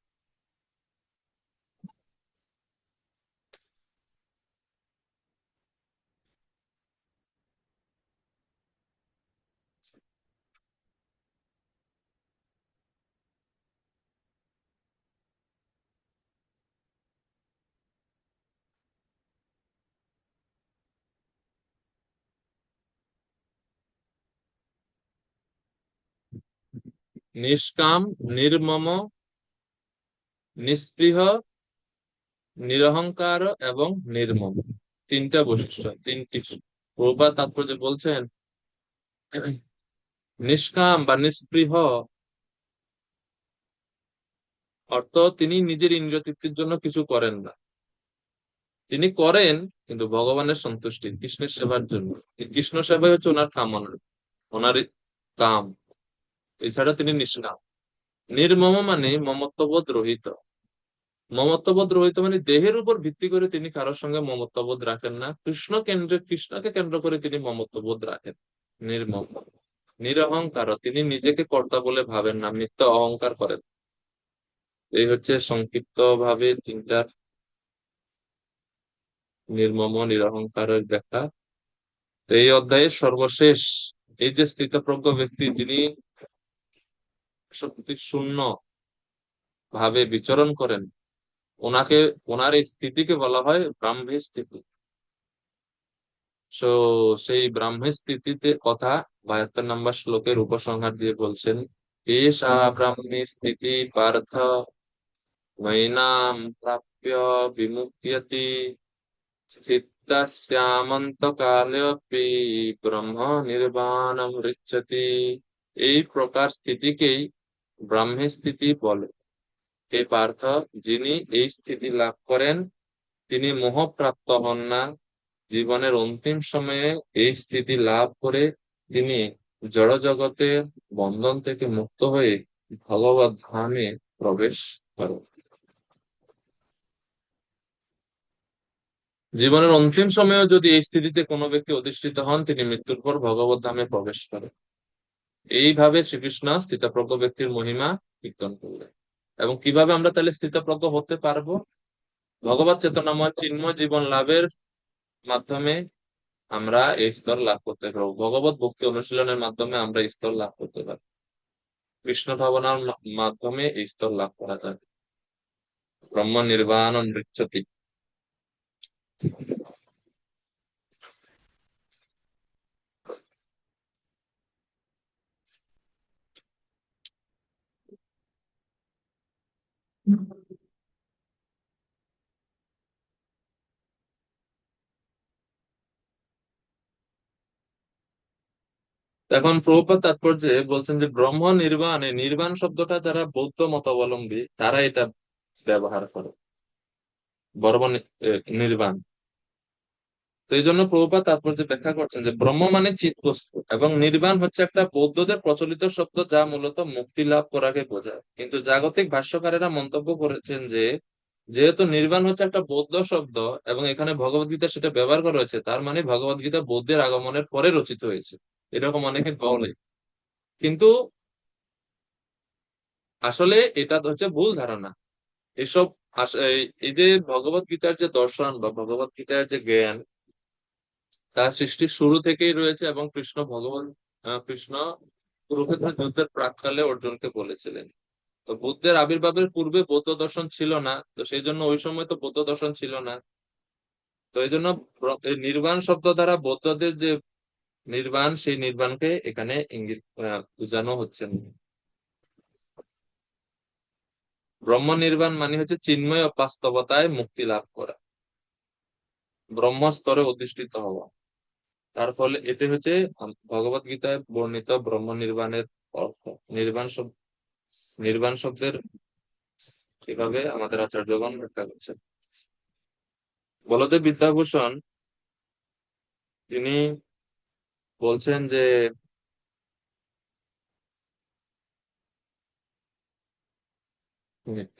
নিষ্কাম, নির্মম, নিঃস্পৃহ, নিরহংকার এবং নির্মম, তিনটা বৈশিষ্ট্য, তিনটি। প্রভুপাদ তাৎপর্য বলছেন, নিষ্কাম বা নিঃস্পৃহ অর্থ তিনি নিজের ইন্দ্রিয় তৃপ্তির জন্য কিছু করেন না, তিনি করেন কিন্তু ভগবানের সন্তুষ্টি, কৃষ্ণের সেবার জন্য। কৃষ্ণ সেবাই হচ্ছে ওনার কামনা, ওনার কাম। এছাড়া তিনি নিষ্কাম। নির্মম মানে মমত্ববোধ রহিত। মমত্ববোধ রহিত মানে দেহের উপর ভিত্তি করে তিনি কারোর সঙ্গে মমত্ববোধ রাখেন না, কৃষ্ণকে কেন্দ্র করে তিনি মমত্ববোধ রাখেন। নির্মম। নিরহংকার, তিনি নিজেকে কর্তা বলে ভাবেন না, মিথ্যা অহংকার করেন। এই হচ্ছে সংক্ষিপ্ত ভাবে তিনটা নির্মম নিরহংকারের ব্যাখ্যা। তো এই অধ্যায়ের সর্বশেষ, এই যে স্থিতপ্রজ্ঞ ব্যক্তি যিনি শক্তি শূন্য ভাবে বিচরণ করেন, ওনাকে, ওনার এই স্থিতিকে বলা হয় ব্রাহ্মী স্থিতি। তো সেই ব্রাহ্মী স্থিতিতে কথা 72 নম্বর শ্লোকের উপসংহার দিয়ে বলছেন, এষা ব্রাহ্মী স্থিতি পার্থ মৈনাম প্রাপ্য বিমুক্ষ্যতি স্থিতস্যামন্তকালেপি ব্রহ্ম নির্বাণম ঋচ্ছতি। এই প্রকার স্থিতিকেই ব্রাহ্মী স্থিতি বলে। হে পার্থ, যিনি এই স্থিতি লাভ করেন তিনি মোহপ্রাপ্ত হন না। জীবনের অন্তিম সময়ে এই স্থিতি লাভ করে তিনি জড় জগতের বন্ধন থেকে মুক্ত হয়ে ভগবত ধামে প্রবেশ করেন। জীবনের অন্তিম সময়েও যদি এই স্থিতিতে কোনো ব্যক্তি অধিষ্ঠিত হন তিনি মৃত্যুর পর ভগবত ধামে প্রবেশ করেন। এইভাবে শ্রীকৃষ্ণ স্থিতপ্রজ্ঞ ব্যক্তির মহিমা কীর্তন করলেন। এবং কিভাবে আমরা তাহলে স্থিতপ্রজ্ঞ হতে পারবো? ভগবত চেতনাময় চিন্ময় জীবন লাভের মাধ্যমে আমরা এই স্তর লাভ করতে পারবো। ভগবত ভক্তি অনুশীলনের মাধ্যমে আমরা এই স্তর লাভ করতে পারবো। কৃষ্ণ ভাবনার মাধ্যমে এই স্তর লাভ করা যাবে। ব্রহ্ম নির্বাণ মৃচ্ছতি। এখন প্রভুপাদ তাৎপর্যে বলছেন যে ব্রহ্ম নির্বাণে, নির্বাণ শব্দটা যারা বৌদ্ধ মতাবলম্বী তারা এটা ব্যবহার করে, নির্বাণ। তো এই জন্য প্রভুপাদ তাৎপর্যে ব্যাখ্যা করছেন যে ব্রহ্ম মানে চিৎ বস্তু এবং নির্বাণ হচ্ছে একটা বৌদ্ধদের প্রচলিত শব্দ যা মূলত মুক্তি লাভ করাকে বোঝায়। কিন্তু জাগতিক ভাষ্যকারেরা মন্তব্য করেছেন যে যেহেতু নির্বাণ হচ্ছে একটা বৌদ্ধ শব্দ এবং এখানে ভগবদ্গীতা সেটা ব্যবহার করা হয়েছে, তার মানে ভগবদ্গীতা বৌদ্ধের আগমনের পরে রচিত হয়েছে, এরকম অনেকে বলে। কিন্তু আসলে এটা হচ্ছে ভুল ধারণা। এসব এই যে ভগবত গীতার যে দর্শন বা ভগবত গীতার যে জ্ঞান তা সৃষ্টির শুরু থেকেই রয়েছে এবং কৃষ্ণ কুরুক্ষেত্র যুদ্ধের প্রাক্কালে অর্জুনকে বলেছিলেন। তো বুদ্ধের আবির্ভাবের পূর্বে বৌদ্ধ দর্শন ছিল না, তো সেই জন্য ওই সময় তো বৌদ্ধ দর্শন ছিল না। তো এই জন্য এই নির্বাণ শব্দ দ্বারা বৌদ্ধদের যে নির্বাণ, সেই নির্বাণকে এখানে ইঙ্গিত বোঝানো হচ্ছে না। ব্রহ্ম নির্বাণ মানে হচ্ছে চিন্ময় বাস্তবতায় মুক্তি লাভ করা, ব্রহ্ম স্তরে অধিষ্ঠিত হওয়া। তার ফলে এটি হচ্ছে ভগবত গীতায় বর্ণিত ব্রহ্ম নির্বাণের অর্থ। নির্বাণ শব্দের কিভাবে আমাদের আচার্যগণ ব্যাখ্যা করছেন। বলদেব বিদ্যাভূষণ তিনি বলছেন যে মিনিট,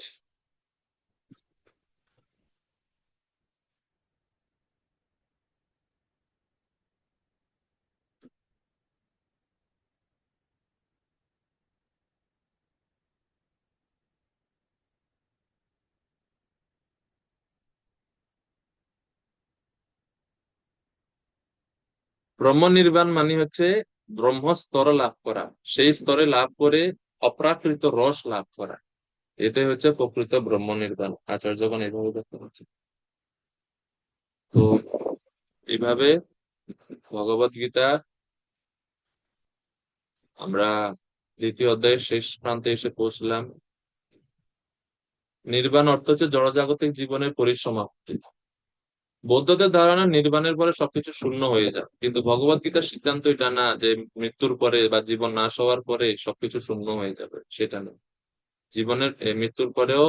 ব্রহ্ম নির্বাণ মানে হচ্ছে ব্রহ্ম স্তর লাভ করা, সেই স্তরে লাভ করে অপ্রাকৃত রস লাভ করা, এটাই হচ্ছে প্রকৃত ব্রহ্ম নির্বাণ। আচার্যগণ এইভাবে ব্যাখ্যা করছেন। তো এইভাবে ভগবত গীতা আমরা দ্বিতীয় অধ্যায়ের শেষ প্রান্তে এসে পৌঁছলাম। নির্বাণ অর্থ হচ্ছে জড়জাগতিক জীবনের পরিসমাপ্তি। বৌদ্ধদের ধারণা নির্বাণের পরে সবকিছু শূন্য হয়ে যায়, কিন্তু ভগবত গীতার সিদ্ধান্ত এটা না যে মৃত্যুর পরে বা জীবন নাশ হওয়ার পরে সবকিছু শূন্য হয়ে যাবে, সেটা না। মৃত্যুর পরেও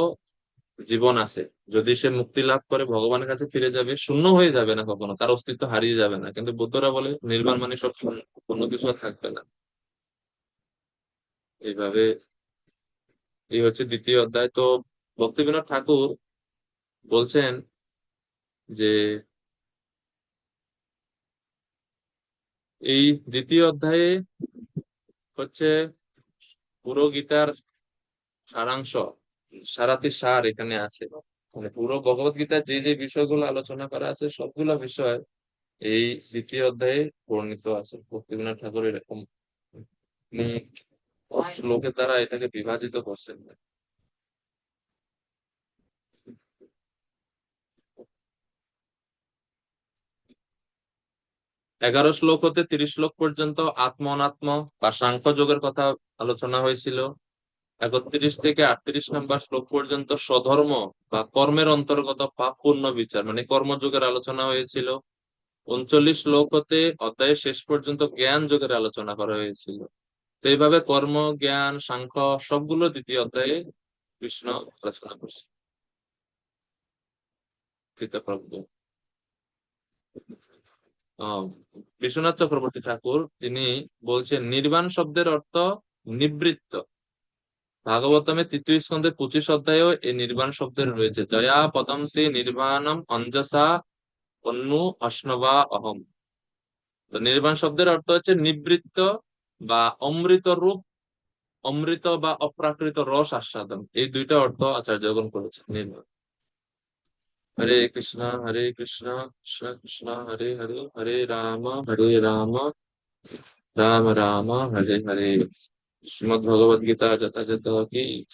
জীবন আছে, যদি সে মুক্তি লাভ করে ভগবানের কাছে ফিরে যাবে, শূন্য হয়ে যাবে না কখনো, তার অস্তিত্ব হারিয়ে যাবে না। কিন্তু বৌদ্ধরা বলে নির্বাণ মানে সব শূন্য, কোনো কিছু আর থাকবে না। এইভাবে এই হচ্ছে দ্বিতীয় অধ্যায়। তো ভক্তিবিনোদ ঠাকুর বলছেন যে এই দ্বিতীয় অধ্যায়ে হচ্ছে পুরো গীতার সারাংশ, সারাতি সার এখানে আছে। মানে পুরো ভগবত গীতার যে যে বিষয়গুলো আলোচনা করা আছে সবগুলো বিষয় এই দ্বিতীয় অধ্যায়ে বর্ণিত আছে। ভক্তিবিনোদ ঠাকুর এরকম শ্লোকের দ্বারা এটাকে বিভাজিত করছেন। 11 শ্লোক হতে 30 শ্লোক পর্যন্ত আত্ম অনাত্ম বা সাংখ্য যোগের কথা আলোচনা হয়েছিল। 31 থেকে 38 নম্বর শ্লোক পর্যন্ত স্বধর্ম বা কর্মের অন্তর্গত পাপ পুণ্য বিচার মানে কর্মযোগের আলোচনা হয়েছিল। 39 শ্লোক হতে অধ্যায়ের শেষ পর্যন্ত জ্ঞান যোগের আলোচনা করা হয়েছিল। তো এইভাবে কর্ম, জ্ঞান, সাংখ্য সবগুলো দ্বিতীয় অধ্যায়ে কৃষ্ণ আলোচনা করছেন চিত্তপ্রভু। বিশ্বনাথ চক্রবর্তী ঠাকুর তিনি বলছেন নির্বাণ শব্দের অর্থ নিবৃত্ত। ভাগবতমে ৩য় স্কন্ধে 25 অধ্যায়েও এই নির্বাণ শব্দের রয়েছে, জয়া পদন্তি নির্বাণম অঞ্জসা অন্নু অশ্নবা অহম। তো নির্বাণ শব্দের অর্থ হচ্ছে নিবৃত্ত বা অমৃত রূপ, অমৃত বা অপ্রাকৃত রস আস্বাদন, এই দুইটা অর্থ আচার্যগণ করেছেন নির্বাণ। হরে কৃষ্ণ কৃষ্ণ কৃষ্ণ হরে হরে, হরে রাম রাম রাম হরে হরে। শ্রীমদ্ ভগবদ গীতা যথাযথ কি জয়।